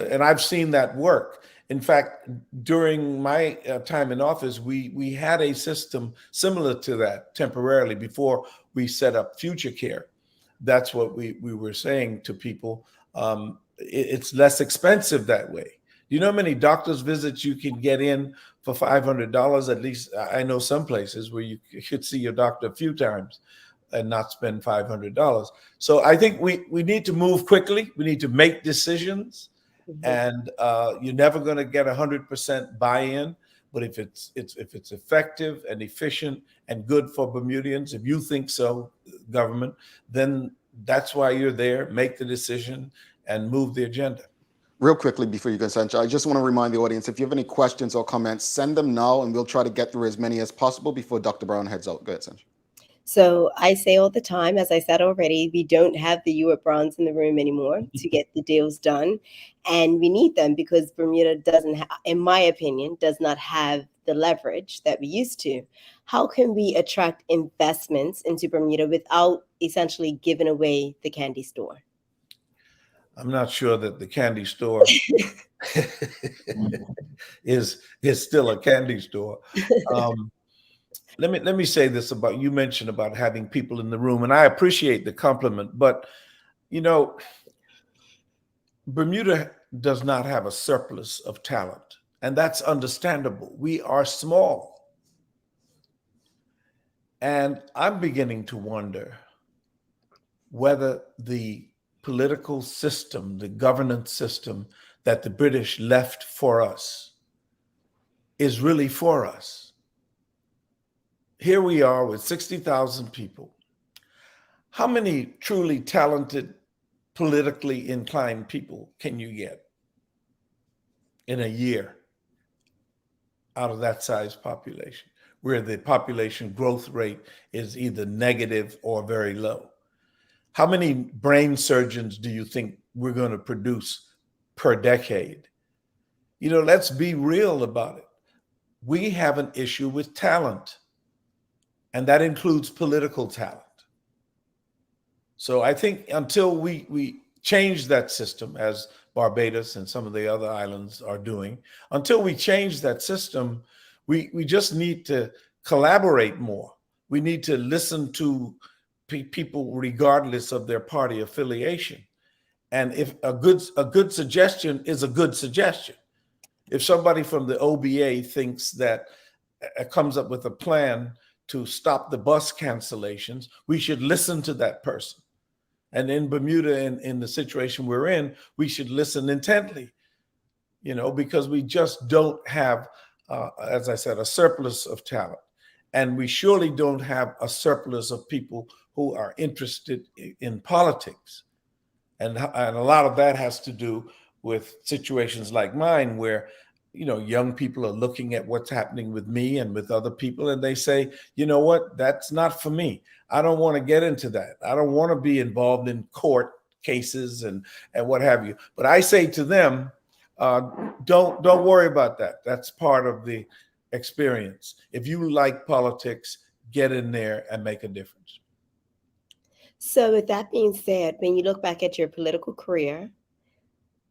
K: and I've seen that work. In fact, during my time in office, we had a system similar to that temporarily before we set up Future Care. That's what we were saying to people. It's less expensive that way. Do you know how many doctor's visits you can get in for $500? At least I know some places where you could see your doctor a few times and not spend $500. So I think we need to move quickly. We need to make decisions. And you're never going to get 100% buy-in, but if it's effective and efficient and good for Bermudians, if you think so, government, then that's why you're there. Make the decision and move the agenda.
B: Real quickly before you go, Sancho, I just want to remind the audience, if you have any questions or comments, send them now, and we'll try to get through as many as possible before Dr. Brown heads out. Go ahead, Sancho.
C: So I say all the time, as I said already, we don't have the Ewart Browns in the room anymore to get the deals done. And we need them because Bermuda doesn't, in my opinion, does not have the leverage that we used to. How can we attract investments into Bermuda without essentially giving away the candy store?
K: I'm not sure that the candy store is still a candy store. Let me say this about, you mentioned about having people in the room, and I appreciate the compliment, but you know, Bermuda does not have a surplus of talent, and that's understandable. We are small. And I'm beginning to wonder whether the political system, the governance system that the British left for us is really for us. Here we are with 60,000 people. How many truly talented, politically inclined people can you get in a year out of that size population, where the population growth rate is either negative or very low? How many brain surgeons do you think we're going to produce per decade? You know, let's be real about it. We have an issue with talent, and that includes political talent. So I think until we change that system, as Barbados and some of the other islands are doing, until we change that system, we just need to collaborate more. We need to listen to people regardless of their party affiliation. And if a good suggestion is a good suggestion. If somebody from the OBA thinks that comes up with a plan to stop the bus cancellations, we should listen to that person. And in Bermuda, in the situation we're in, we should listen intently, you know, because we just don't have as I said, a surplus of talent. And we surely don't have a surplus of people who are interested in politics. And a lot of that has to do with situations like mine where, young people are looking at what's happening with me and with other people, and they say, you know what, that's not for me. I don't want to get into that. I don't want to be involved in court cases and what have you. But I say to them, don't worry about that. That's part of the experience. If you like politics, get in there and make a difference.
C: So with that being said, when you look back at your political career,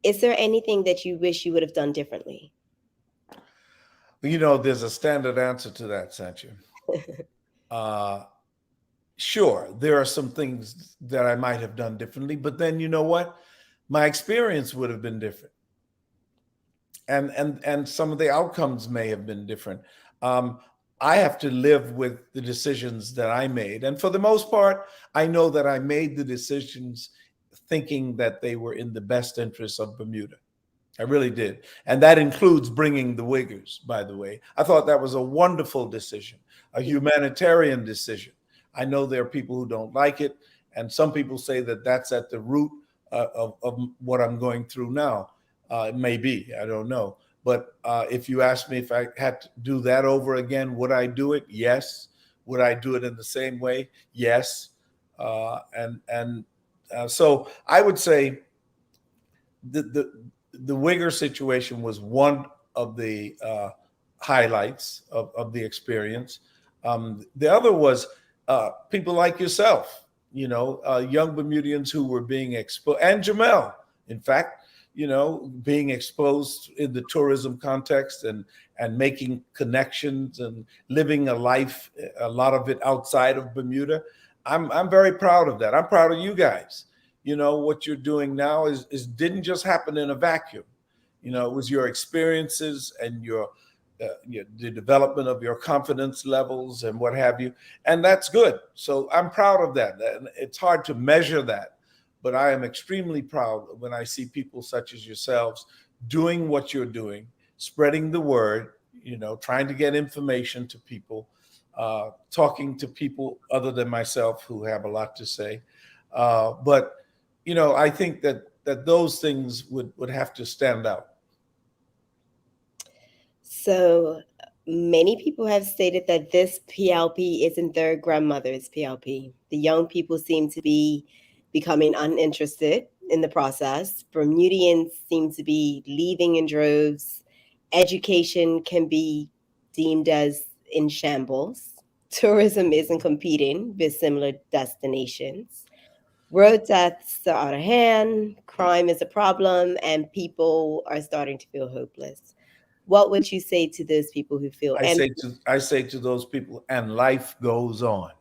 C: is there anything that you wish you would have done differently?
K: There's a standard answer to that, Sancha. Sure, there are some things that I might have done differently, but then you know what? My experience would have been different. And some of the outcomes may have been different. I have to live with the decisions that I made. And for the most part, I know that I made the decisions thinking that they were in the best interests of Bermuda. I really did. And that includes bringing the Uyghurs, by the way. I thought that was a wonderful decision, a humanitarian decision. I know there are people who don't like it. And some people say that that's at the root of what I'm going through now. It may be, I don't know. But if you ask me if I had to do that over again, would I do it? Yes. Would I do it in the same way? Yes. So I would say the Uyghur situation was one of the highlights of the experience. The other was people like yourself, young Bermudians who were being exposed, and Jamel, in fact, being exposed in the tourism context and making connections and living a life, a lot of it outside of Bermuda. I'm very proud of that. I'm proud of you guys. What you're doing now is didn't just happen in a vacuum. It was your experiences and the development of your confidence levels and what have you. And that's good. So I'm proud of that. And it's hard to measure that. But I am extremely proud when I see people such as yourselves doing what you're doing, spreading the word, trying to get information to people, talking to people other than myself who have a lot to say. But I think that those things would have to stand out.
C: So many people have stated that this PLP isn't their grandmother's PLP. The young people seem to be becoming uninterested in the process. Bermudians seem to be leaving in droves. Education can be deemed as in shambles. Tourism isn't competing with similar destinations. Road deaths are out of hand. Crime is a problem, and people are starting to feel hopeless. What would you say to those people who feel?
K: I say to those people, and life goes on.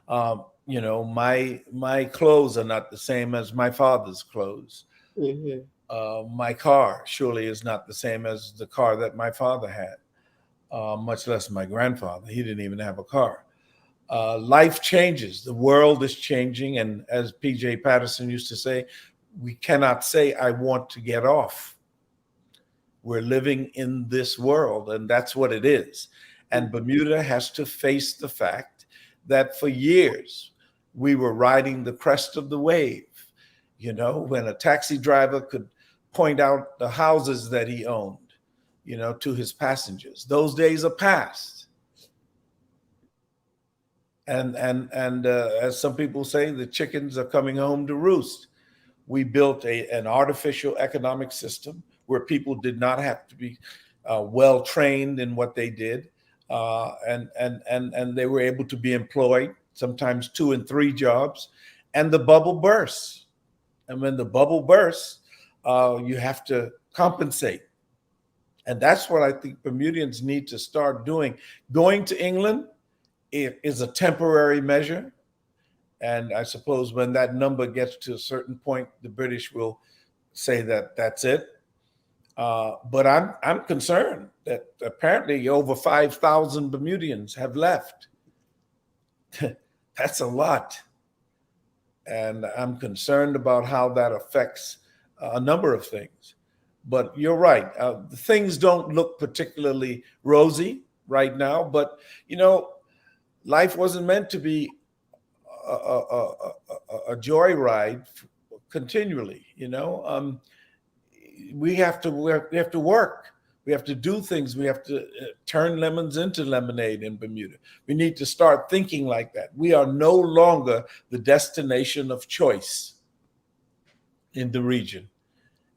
K: My clothes are not the same as my father's clothes. Mm-hmm. My car surely is not the same as the car that my father had, much less my grandfather. He didn't even have a car. Life changes. The world is changing. And as P.J. Patterson used to say, we cannot say, I want to get off. We're living in this world, and that's what it is. And Bermuda has to face the fact that for years, we were riding the crest of the wave, when a taxi driver could point out the houses that he owned, to his passengers. Those days are past. And as some people say, the chickens are coming home to roost. We built an artificial economic system where people did not have to be well trained in what they did, and they were able to be employed, sometimes 2 and 3 jobs, and the bubble bursts. And when the bubble bursts, you have to compensate. And that's what I think Bermudians need to start doing. Going to England is a temporary measure. And I suppose when that number gets to a certain point, the British will say that that's it. But I'm concerned that apparently over 5,000 Bermudians have left. That's a lot. And I'm concerned about how that affects a number of things. But you're right. Things don't look particularly rosy right now. But, life wasn't meant to be a joyride continually. We have to work. We have to do things. We have to turn lemons into lemonade in Bermuda. We need to start thinking like that. We are no longer the destination of choice in the region.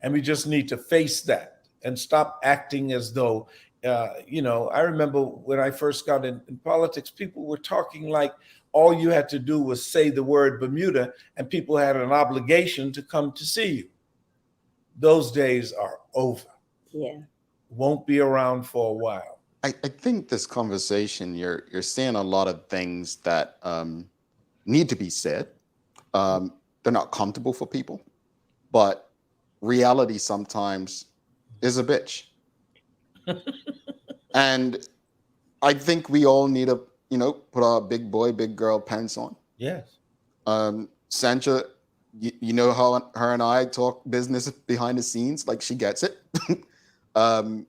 K: And we just need to face that and stop acting as though, I remember when I first got in politics, people were talking like all you had to do was say the word Bermuda and people had an obligation to come to see you. Those days are over.
C: Yeah.
K: Won't be around for a while.
B: I think this conversation, you're saying a lot of things that need to be said. They're not comfortable for people, but reality sometimes is a bitch. And I think we all need to, put our big boy, big girl pants on.
K: Yes.
B: Sancha, you know how her and I talk business behind the scenes, like she gets it. I'm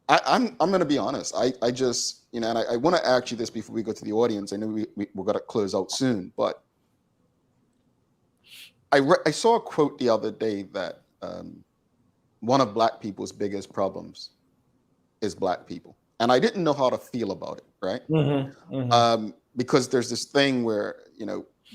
B: going to be honest. I just, and I want to ask you this before we go to the audience. I know we're going to close out soon, but I saw a quote the other day that one of Black people's biggest problems is Black people. And I didn't know how to feel about it, right?
K: Mm-hmm, mm-hmm.
B: Because there's this thing where,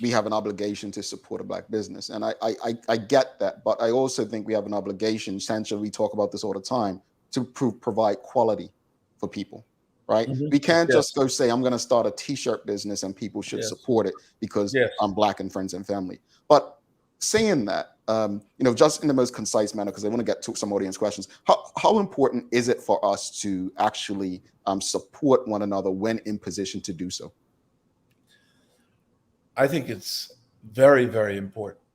B: we have an obligation to support a Black business. And I get that, but I also think we have an obligation, Sancha, we talk about this all the time, to provide quality for people, right?
K: Mm-hmm.
B: We can't just go say, I'm going to start a t-shirt business and people should support it because I'm Black and friends and family. But saying that, just in the most concise manner, because I want to get to some audience questions, how important is it for us to actually support one another when in position to do so?
K: I think it's very, very important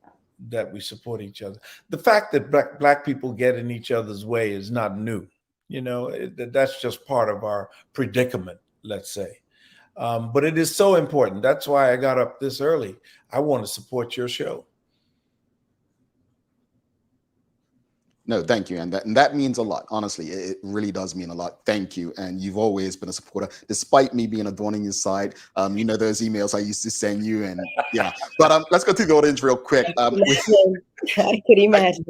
K: that we support each other. The fact that black people get in each other's way is not new. That's just part of our predicament, let's say. But it is so important. That's why I got up this early. I want to support your show.
B: No, thank you. And that means a lot. Honestly, it really does mean a lot. Thank you. And you've always been a supporter, despite me being a thorn in your side. Those emails I used to send you and yeah. But let's go through the audience real quick.
C: I could imagine.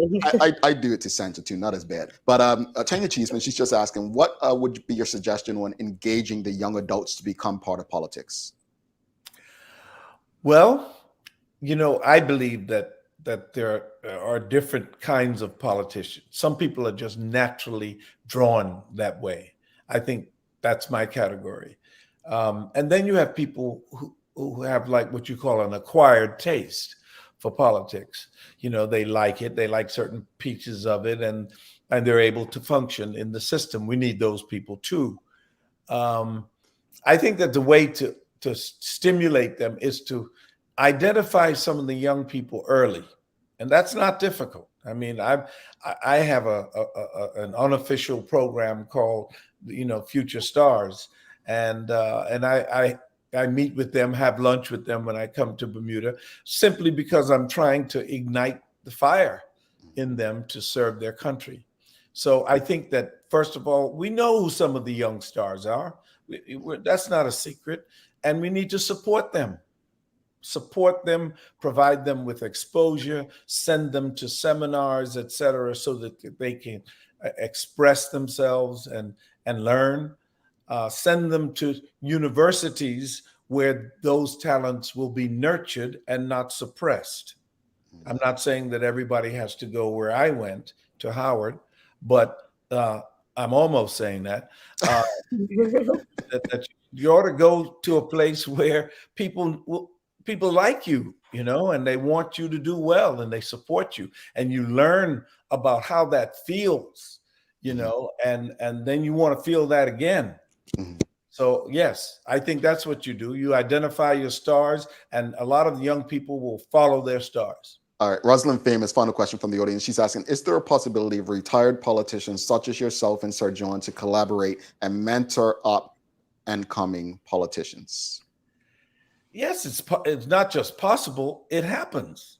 B: I do it to Sancha too, not as bad. But Tanya Cheeseman, she's just asking, what would be your suggestion on engaging the young adults to become part of politics?
K: Well, I believe that there are different kinds of politicians. Some people are just naturally drawn that way. I think that's my category. And then you have people who have like what you call an acquired taste for politics. They like it. They like certain pieces of it and they're able to function in the system. We need those people too. I think that the way to stimulate them is to identify some of the young people early. And that's not difficult. I mean, I have an unofficial program called, Future Stars, and I meet with them, have lunch with them when I come to Bermuda, simply because I'm trying to ignite the fire in them to serve their country. So I think that first of all, we know who some of the young stars are. That's not a secret, and we need to support them. Support them, provide them with exposure, send them to seminars, etc., so that they can express themselves and learn. Send them to universities where those talents will be nurtured and not suppressed. I'm not saying that everybody has to go where I went to Howard, but I'm almost saying that. That you ought to go to a place where people like you, and they want you to do well and they support you and you learn about how that feels, and then you want to feel that again. So yes, I think that's what you do. You identify your stars and a lot of the young people will follow their stars.
B: All right, Rosalind Famous, final question from the audience. She's asking, is there a possibility of retired politicians such as yourself and Sir John to collaborate and mentor up and coming politicians?
K: Yes, it's not just possible, it happens.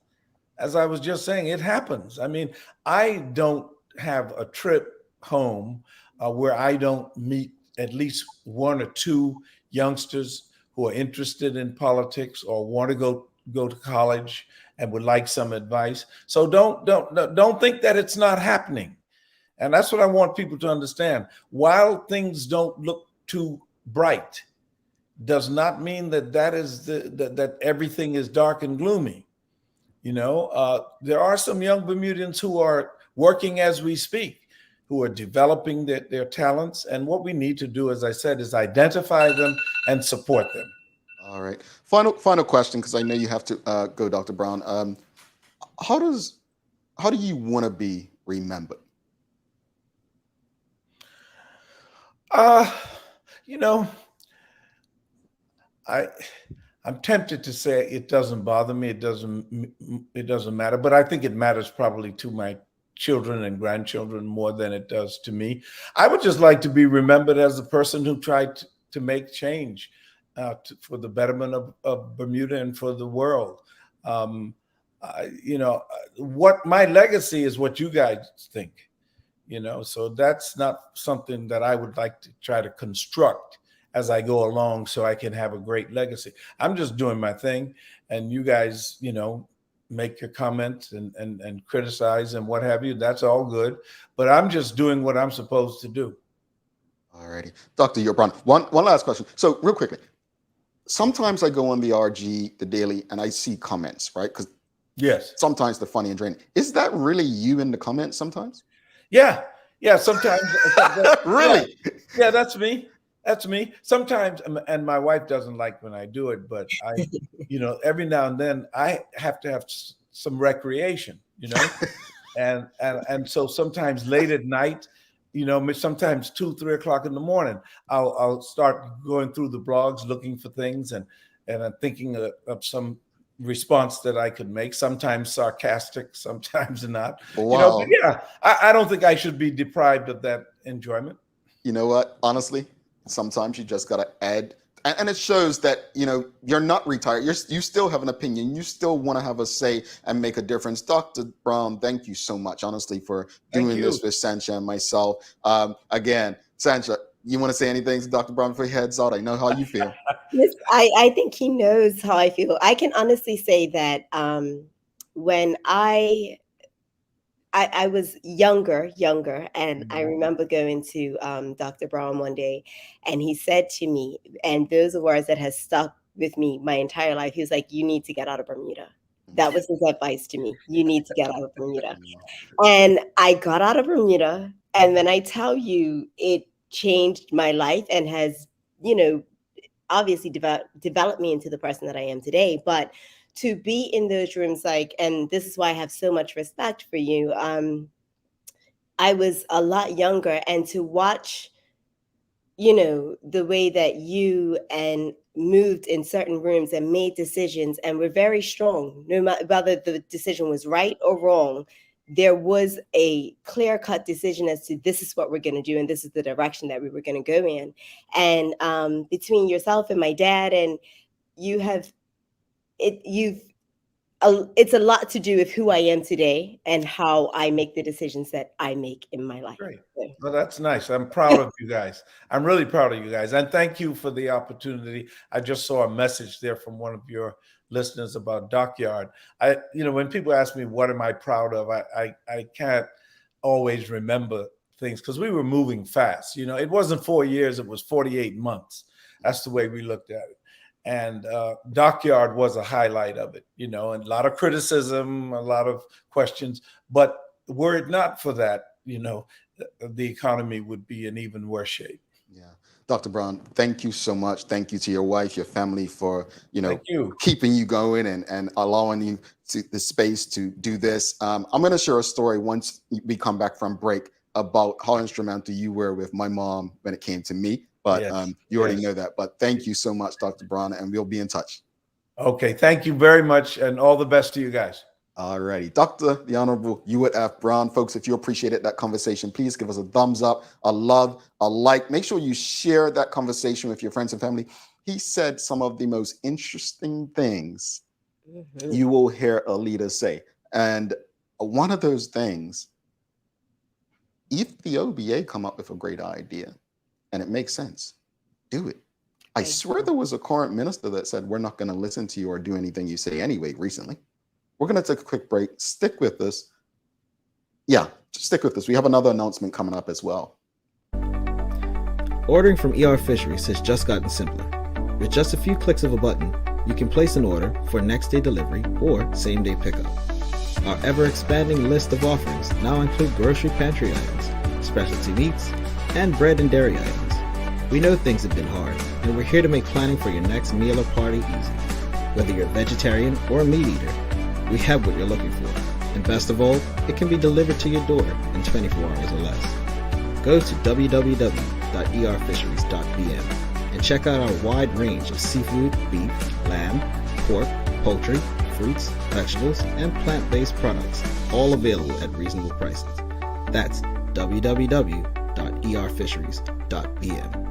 K: As I was just saying, it happens. I mean, I don't have a trip home where I don't meet at least one or two youngsters who are interested in politics or want to go to college and would like some advice. So don't think that it's not happening. And that's what I want people to understand. While things don't look too bright, does not mean that that everything is dark and gloomy. There are some young Bermudians who are working as we speak, who are developing their talents. And what we need to do, as I said, is identify them and support them.
B: All right. Final question, because I know you have to go, Dr. Brown. How do you want to be remembered?
K: I'm tempted to say it doesn't bother me. It doesn't matter. But I think it matters probably to my children and grandchildren more than it does to me. I would just like to be remembered as a person who tried to make change for the betterment of Bermuda and for the world. What my legacy is what you guys think, so that's not something that I would like to try to construct as I go along so I can have a great legacy. I'm just doing my thing, and you guys, make your comments and criticize and what have you. That's all good, but I'm just doing what I'm supposed to do.
B: All righty. Dr. Ewart Brown, one last question. So real quickly, sometimes I go on the RG, the Daily, and I see comments, right? Because
K: yes,
B: sometimes they're funny and draining. Is that really you in the comments sometimes?
K: Yeah, sometimes.
B: Really?
K: Yeah, that's me. That's me. Sometimes, and my wife doesn't like when I do it, but I, every now and then I have to have some recreation, and so sometimes late at night, sometimes 2, 3 o'clock in the morning, I'll start going through the blogs looking for things and I'm thinking of some response that I could make, sometimes sarcastic, sometimes not.
B: Wow.
K: But yeah, I don't think I should be deprived of that enjoyment.
B: You know what? Honestly, sometimes you just got to add, and it shows that, you're not retired. You still have an opinion. You still want to have a say and make a difference. Dr. Brown, thank you so much, honestly, for doing this with Sancha and myself. Again, Sancha, you want to say anything to Dr. Brown before he heads out? I know how you feel.
C: Yes, I think he knows how I feel. I can honestly say that when I was younger, and I remember going to Dr. Brown one day, and he said to me, and those are words that has stuck with me my entire life. He was like, "You need to get out of Bermuda." That was his advice to me. You need to get out of Bermuda. And I got out of Bermuda, and then I tell you, it changed my life and has, obviously developed me into the person that I am today. But to be in those rooms, and this is why I have so much respect for you. I was a lot younger, and to watch, the way that you and moved in certain rooms and made decisions and were very strong, no matter whether the decision was right or wrong. There was a clear-cut decision as to this is what we're going to do, and this is the direction that we were going to go in. And between yourself and my dad, and it's a lot to do with who I am today and how I make the decisions that I make in my life.
K: Great. Well, that's nice. I'm proud of you guys. I'm really proud of you guys. And thank you for the opportunity. I just saw a message there from one of your listeners about Dockyard. When people ask me, what am I proud of? I can't always remember things because we were moving fast. It wasn't 4 years, it was 48 months. That's the way we looked at it. And Dockyard was a highlight of it, and a lot of criticism, a lot of questions. But were it not for that, the economy would be in even worse shape.
B: Yeah. Dr. Brown, thank you so much. Thank you to your wife, your family for, keeping you going and allowing you the space to do this. I'm going to share a story once we come back from break about how instrumental you were with my mom when it came to me. But you already know that. But thank you so much, Dr. Brown, and we'll be in touch.
K: Okay. Thank you very much, and all the best to you guys.
B: All righty. The Honorable Ewart F. Brown. Folks, if you appreciated that conversation, please give us a thumbs up, a love, a like. Make sure you share that conversation with your friends and family. He said some of the most interesting things you will hear a leader say. And one of those things If the OBA come up with a great idea and it makes sense, do it. I swear there was a current minister that said, we're not going to listen to you or do anything you say anyway recently. We're going to take a quick break. Stick with us. Yeah, just stick with us. We have another announcement coming up as well.
L: Ordering from ER Fisheries has just gotten simpler. With just a few clicks of a button, you can place an order for next day delivery or same day pickup. Our ever-expanding list of offerings now include grocery pantry items, specialty meats, and bread and dairy items. We know things have been hard, and we're here to make planning for your next meal or party easy. Whether you're a vegetarian or a meat eater, we have what you're looking for. And best of all, it can be delivered to your door in 24 hours or less. Go to www.erfisheries.bm and check out our wide range of seafood, beef, lamb, pork, poultry, fruits, vegetables, and plant-based products, all available at reasonable prices. That's www.erfisheries.bm.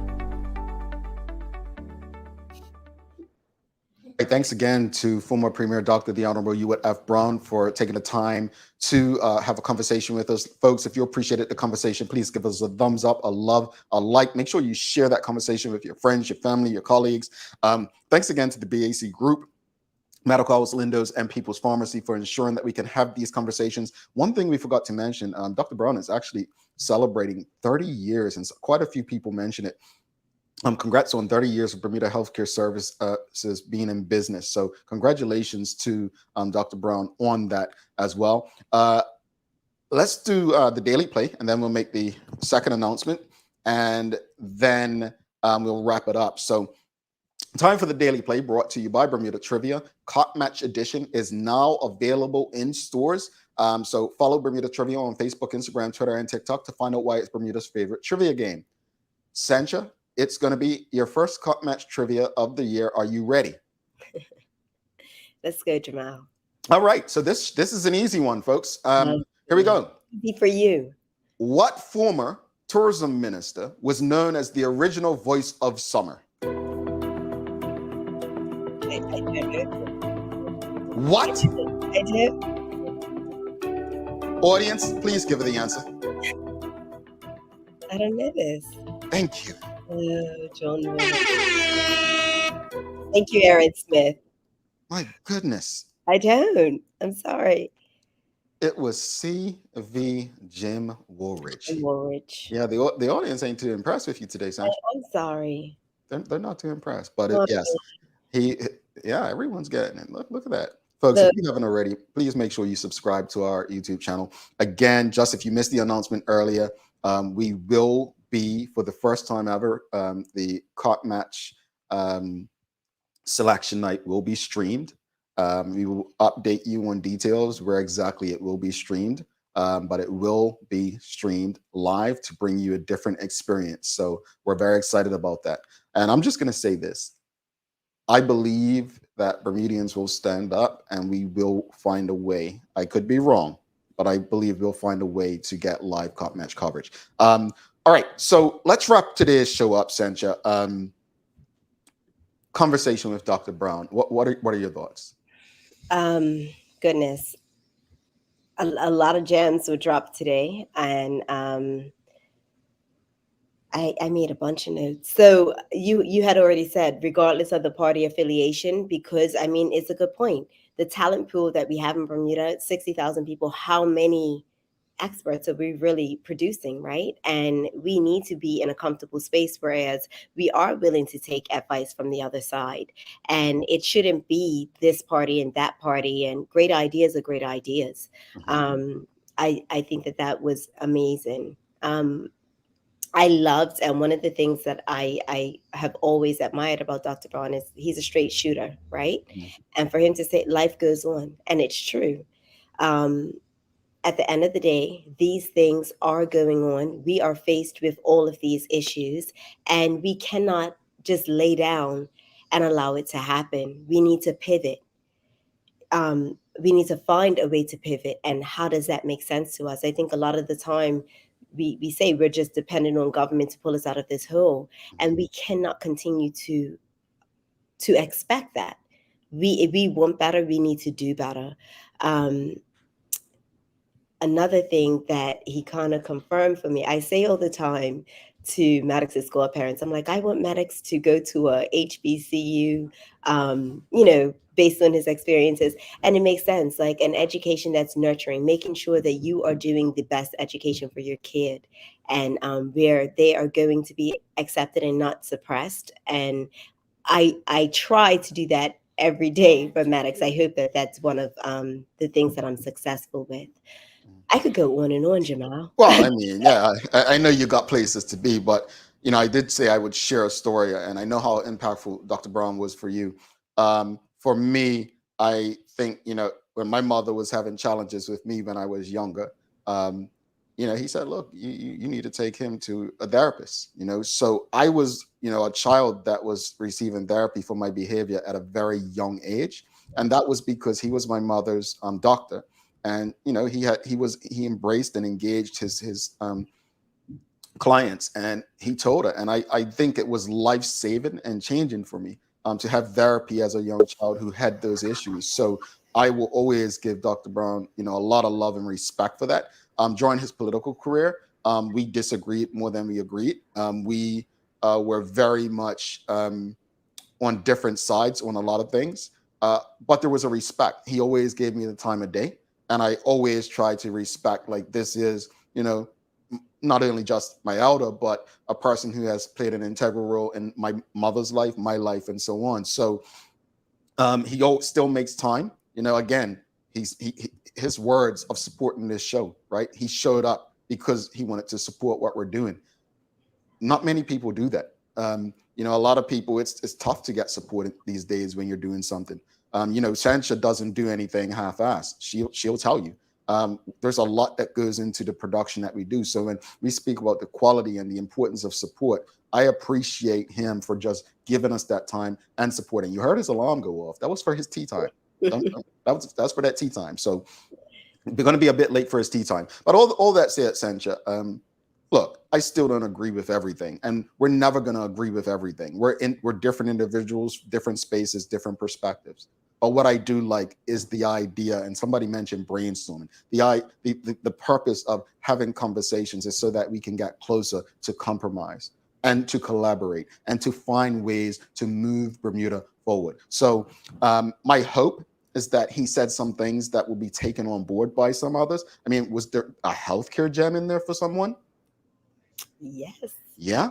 B: Thanks again to former Premier Dr. the Honorable Ewart F. Brown for taking the time to have a conversation with us. Folks, if you appreciated the conversation, please give us a thumbs up, a love, a like. Make sure you share that conversation with your friends, your family, your colleagues. Thanks again to the BAC Group, Medical House, Lindo's, and People's Pharmacy for ensuring that we can have these conversations. One thing we forgot to mention, Dr. Brown is actually celebrating 30 years, and quite a few people mention it. Congrats on 30 years of Bermuda Healthcare Services being in business. So congratulations to Dr. Brown on that as well. Let's do the daily play, and then we'll make the second announcement, and then we'll wrap it up. So time for the daily play, brought to you by Bermuda Trivia. Cot Match Edition is now available in stores. So follow Bermuda Trivia on Facebook, Instagram, Twitter, and TikTok to find out why it's Bermuda's favorite trivia game. Sancha, it's going to be your first Cot Match trivia of the year. Are you ready?
C: Let's go, Jamal.
B: All right. So this is an easy one, folks. Here we go.
C: Easy for you.
B: What former tourism minister was known as the original voice of summer?
C: I don't know.
B: What?
C: I do.
B: Audience, please give her the answer.
C: I don't know this.
B: Thank you.
C: John. Thank you, Aaron Smith.
B: My goodness.
C: I don't. I'm sorry.
B: It was C.V. Jim Woolridge.
C: Woolridge.
B: Yeah, the audience ain't too impressed with you today, Sancha.
C: I'm sorry.
B: They're not too impressed, but yes, everyone's getting it. Look at that. Folks, if you haven't already, please make sure you subscribe to our YouTube channel. Again, just if you missed the announcement earlier, we will be, for the first time ever, the Cot Match selection night will be streamed. We will update you on details where exactly it will be streamed, but it will be streamed live to bring you a different experience. So we're very excited about that. And I'm just going to say this. I believe that Bermudians will stand up and we will find a way. I could be wrong, but I believe we'll find a way to get live Cot Match coverage. All right, so let's wrap today's show up, Sancha. Conversation with Dr. Brown. What are your thoughts?
C: Goodness, a lot of gems were dropped today, and I made a bunch of notes. So you had already said, regardless of the party affiliation, because I mean it's a good point. The talent pool that we have in Bermuda, 60,000 people. How many experts are we really producing, right? And we need to be in a comfortable space, whereas we are willing to take advice from the other side. And it shouldn't be this party and that party, and great ideas are great ideas. I think that was amazing. I loved, and one of the things that I have always admired about Dr. Brown is he's a straight shooter, right? And for him to say life goes on, and it's true. At the end of the day, these things are going on. We are faced with all of these issues, and we cannot just lay down and allow it to happen. We need to pivot. We need to find a way to pivot. And how does that make sense to us? I think a lot of the time we say we're just dependent on government to pull us out of this hole, and we cannot continue to expect that. If we want better, we need to do better. another thing that he kind of confirmed for me, I say all the time to Maddox's school parents, I'm like, I want Maddox to go to a HBCU, based on his experiences. And it makes sense, like an education that's nurturing, making sure that you are doing the best education for your kid, and where they are going to be accepted and not suppressed. And I try to do that every day for Maddox. I hope that that's one of the things that I'm successful with. I could go on and on, Jamal.
B: Well, I mean, yeah, I know you got places to be, but I did say I would share a story, and I know how impactful Dr. Brown was for you. For me, I think when my mother was having challenges with me when I was younger, he said, "Look, you need to take him to a therapist." So I was a child that was receiving therapy for my behavior at a very young age, and that was because he was my mother's doctor. And he embraced and engaged his clients, and he told her, and I think it was life-saving and changing for me to have therapy as a young child who had those issues. So I will always give Dr. Brown a lot of love and respect for that. During his political career, we disagreed more than we agreed. We were very much on different sides on a lot of things, but there was a respect. He always gave me the time of day. And I always try to respect, like, this is, not only just my elder, but a person who has played an integral role in my mother's life, my life, and so on. So he still makes time. Again, his words of supporting this show, right? He showed up because he wanted to support what we're doing. Not many people do that. A lot of people, it's tough to get support these days when you're doing something. Sancha doesn't do anything half-assed. She'll tell you. There's a lot that goes into the production that we do. So when we speak about the quality and the importance of support, I appreciate him for just giving us that time and supporting. You heard his alarm go off. That was for his tea time. That's for that tea time. So we're going to be a bit late for his tea time. But all that said, Sancha, look, I still don't agree with everything, and we're never going to agree with everything. We're different individuals, different spaces, different perspectives. But what I do like is the idea, and somebody mentioned brainstorming. The purpose of having conversations is so that we can get closer to compromise and to collaborate and to find ways to move Bermuda forward. So my hope is that he said some things that will be taken on board by some others. I mean, was there a healthcare gem in there for someone?
C: Yes.
B: Yeah.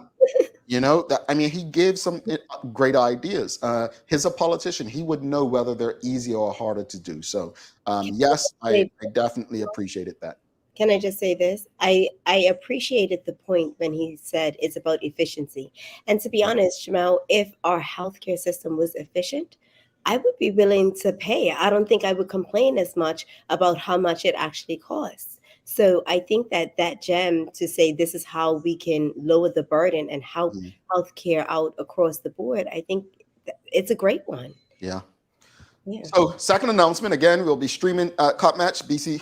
B: He gave some great ideas. He's a politician. He would know whether they're easier or harder to do. So, yes, I definitely appreciated that.
C: Can I just say this? I appreciated the point when he said it's about efficiency. And to be honest, Jamal, if our healthcare system was efficient, I would be willing to pay. I don't think I would complain as much about how much it actually costs. So I think that gem to say this is how we can lower the burden and help healthcare out across the board, I think it's a great one.
B: Yeah. So second announcement, again, we'll be streaming Cup Match, BC.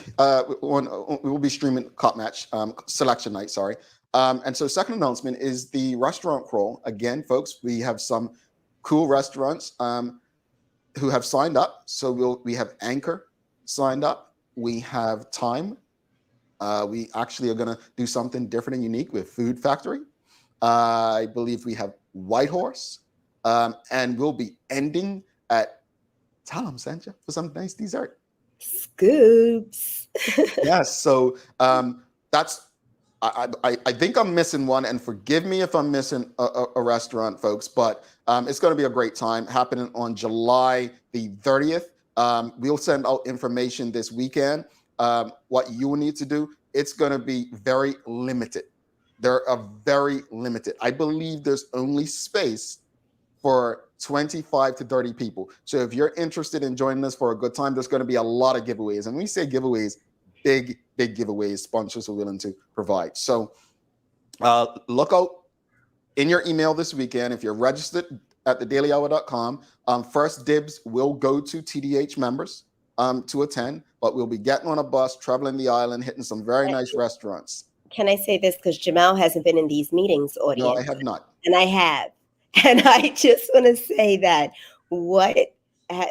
B: We will be streaming Cup Match selection night, sorry. And so second announcement is the restaurant crawl. Again, folks, we have some cool restaurants who have signed up. So we have Anchor signed up. We have Time. We actually are going to do something different and unique with Food Factory. I believe we have Whitehorse. And we'll be ending at, tell them, Sancha, for some nice dessert.
C: Scoops.
B: Yes. So that's, I think I'm missing one, and forgive me if I'm missing a restaurant, folks, but it's going to be a great time happening on July the 30th. We'll send out information this weekend. What you will need to do, it's going to be very limited. They're very limited. I believe there's only space for 25 to 30 people. So if you're interested in joining us for a good time, there's going to be a lot of giveaways. And when we say giveaways, big giveaways sponsors are willing to provide. So look out in your email this weekend. If you're registered at thedailyhour.com, first dibs will go to TDH members to attend, but we'll be getting on a bus, traveling the island, hitting some very nice restaurants.
C: Can I say this? Because Jamal hasn't been in these meetings, audience.
B: No, I have not.
C: And I have. And I just want to say that what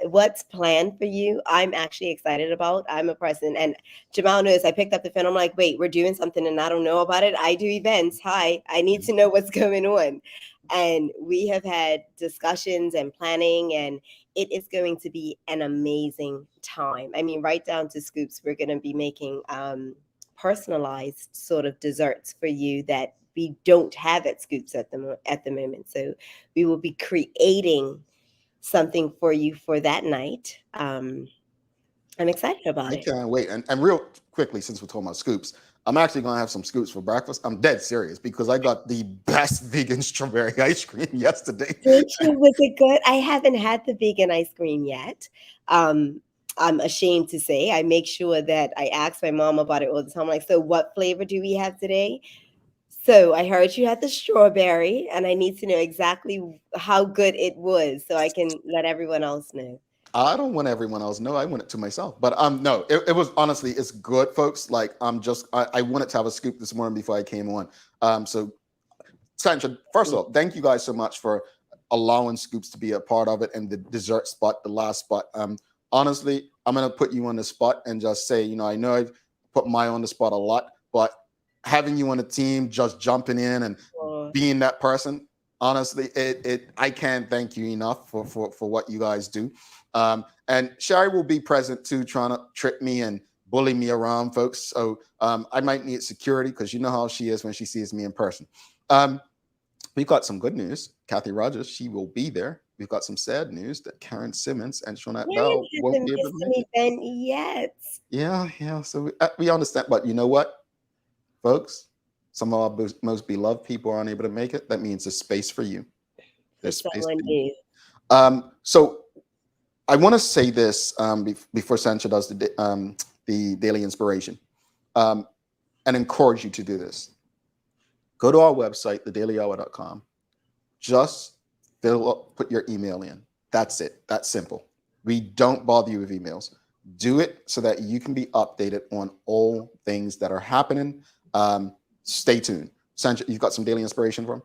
C: what's planned for you, I'm actually excited about. I'm a person, and Jamal knows I picked up the phone. I'm like, wait, we're doing something and I don't know about it. I do events. Hi, I need to know what's going on. And we have had discussions and planning, and it is going to be an amazing time. I mean, right down to scoops. We're going to be making personalized sort of desserts for you that we don't have at Scoops at the moment. So we will be creating something for you for that night. I'm excited about
B: I
C: it.
B: can't wait. And real quickly, since we're talking about scoops, I'm actually going to have some scoops for breakfast. I'm dead serious because I got the best vegan strawberry ice cream yesterday.
C: Did you? Was it good? I haven't had the vegan ice cream yet. I'm ashamed to say. I make sure that I ask my mom about it all the time. I'm like, so what flavor do we have today? So I heard you had the strawberry, and I need to know exactly how good it was so I can let everyone else know.
B: I don't want everyone else to know. I want it to myself. But no, it was honestly, it's good, folks. Like I wanted to have a scoop this morning before I came on. So Sancha, first of all, thank you guys so much for allowing Scoops to be a part of it, and the dessert spot, the last spot. Honestly, I'm gonna put you on the spot and just say, I know I've put Maya on the spot a lot, but having you on the team, just jumping in and being that person, honestly, I can't thank you enough for what you guys do. And Sherry will be present too, trying to trick me and bully me around, folks. So I might need security because you know how she is when she sees me in person. We've got some good news. Kathy Rogers, she will be there. We've got some sad news that Karen Simmons and Shonette Bell won't be able to make it.
C: Yet.
B: Yeah. So we understand, but you know what, folks? Some of our most beloved people aren't able to make it. That means there's space for you. There's space for you. So I want to say this before Sancha does the daily inspiration, and encourage you to do this. Go to our website, thedailyhour.com. Just put your email in. That's it. That's simple. We don't bother you with emails. Do it so that you can be updated on all things that are happening. Stay tuned. Sancha, you've got some daily inspiration for him?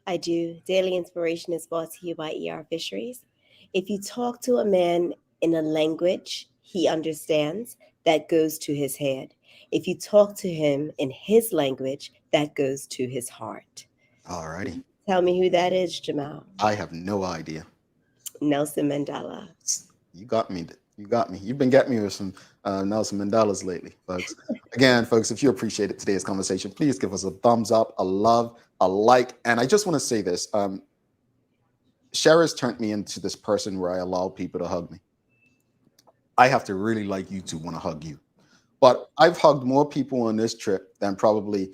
C: I do. Daily inspiration is brought to you by ER Fisheries. If you talk to a man in a language he understands, that goes to his head. If you talk to him in his language, that goes to his heart.
B: All righty.
C: Tell me who that is, Jamal.
B: I have no idea.
C: Nelson Mandela.
B: You got me. You've been getting me with some Nelson Mandelas lately, folks. Again, folks, if you appreciated today's conversation, please give us a thumbs up, a love, a like. And I just want to say this. Sherry's turned me into this person where I allow people to hug me. I have to really like you to want to hug you. But I've hugged more people on this trip than probably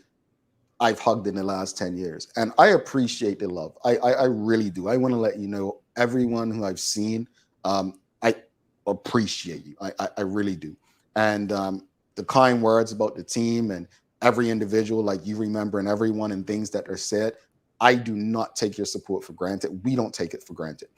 B: I've hugged in the last 10 years. And I appreciate the love. I really do. I want to let you know, everyone who I've seen, I appreciate you. I really do. And the kind words about the team and every individual, like you remembering everyone and things that are said, I do not take your support for granted. We don't take it for granted.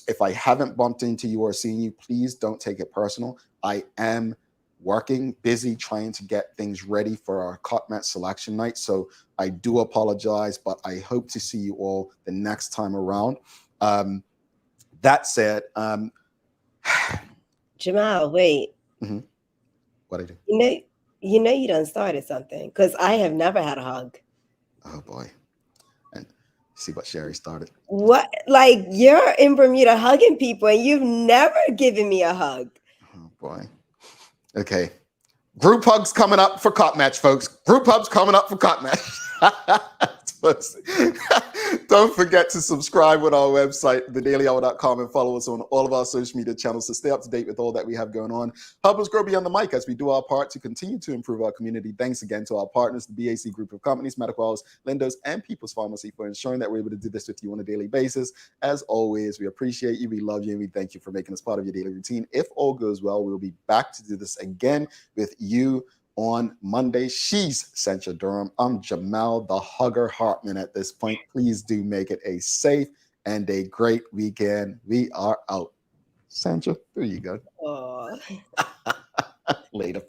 B: If I haven't bumped into you or seen you, please don't take it personal. I am working, busy, trying to get things ready for our COTMET selection night. So I do apologize, but I hope to see you all the next time around. That said,
C: Jamal, wait.
B: Mm-hmm. What I do?
C: You done started something, because I have never had a hug.
B: Oh boy. And see what Sherry started.
C: What? Like, you're in Bermuda hugging people and you've never given me a hug.
B: Oh boy. Okay. Group hugs coming up for Cop Match, folks. Group hugs coming up for Cop Match. Don't forget to subscribe on our website, thedailyhour.com, and follow us on all of our social media channels to stay up to date with all that we have going on. Help us grow beyond the mic as we do our part to continue to improve our community. Thanks again to our partners, the BAC Group of Companies, Medical House, Lindos, and People's Pharmacy, for ensuring that we're able to do this with you on a daily basis. As always, we appreciate you, we love you, and we thank you for making us part of your daily routine. If all goes well, we'll be back to do this again with you on Monday. She's Sancha Durham. I'm Jamal, the Hugger Hartman at this point. Please do make it a safe and a great weekend. We are out. Sancha, there you go.
C: Oh.
B: Later.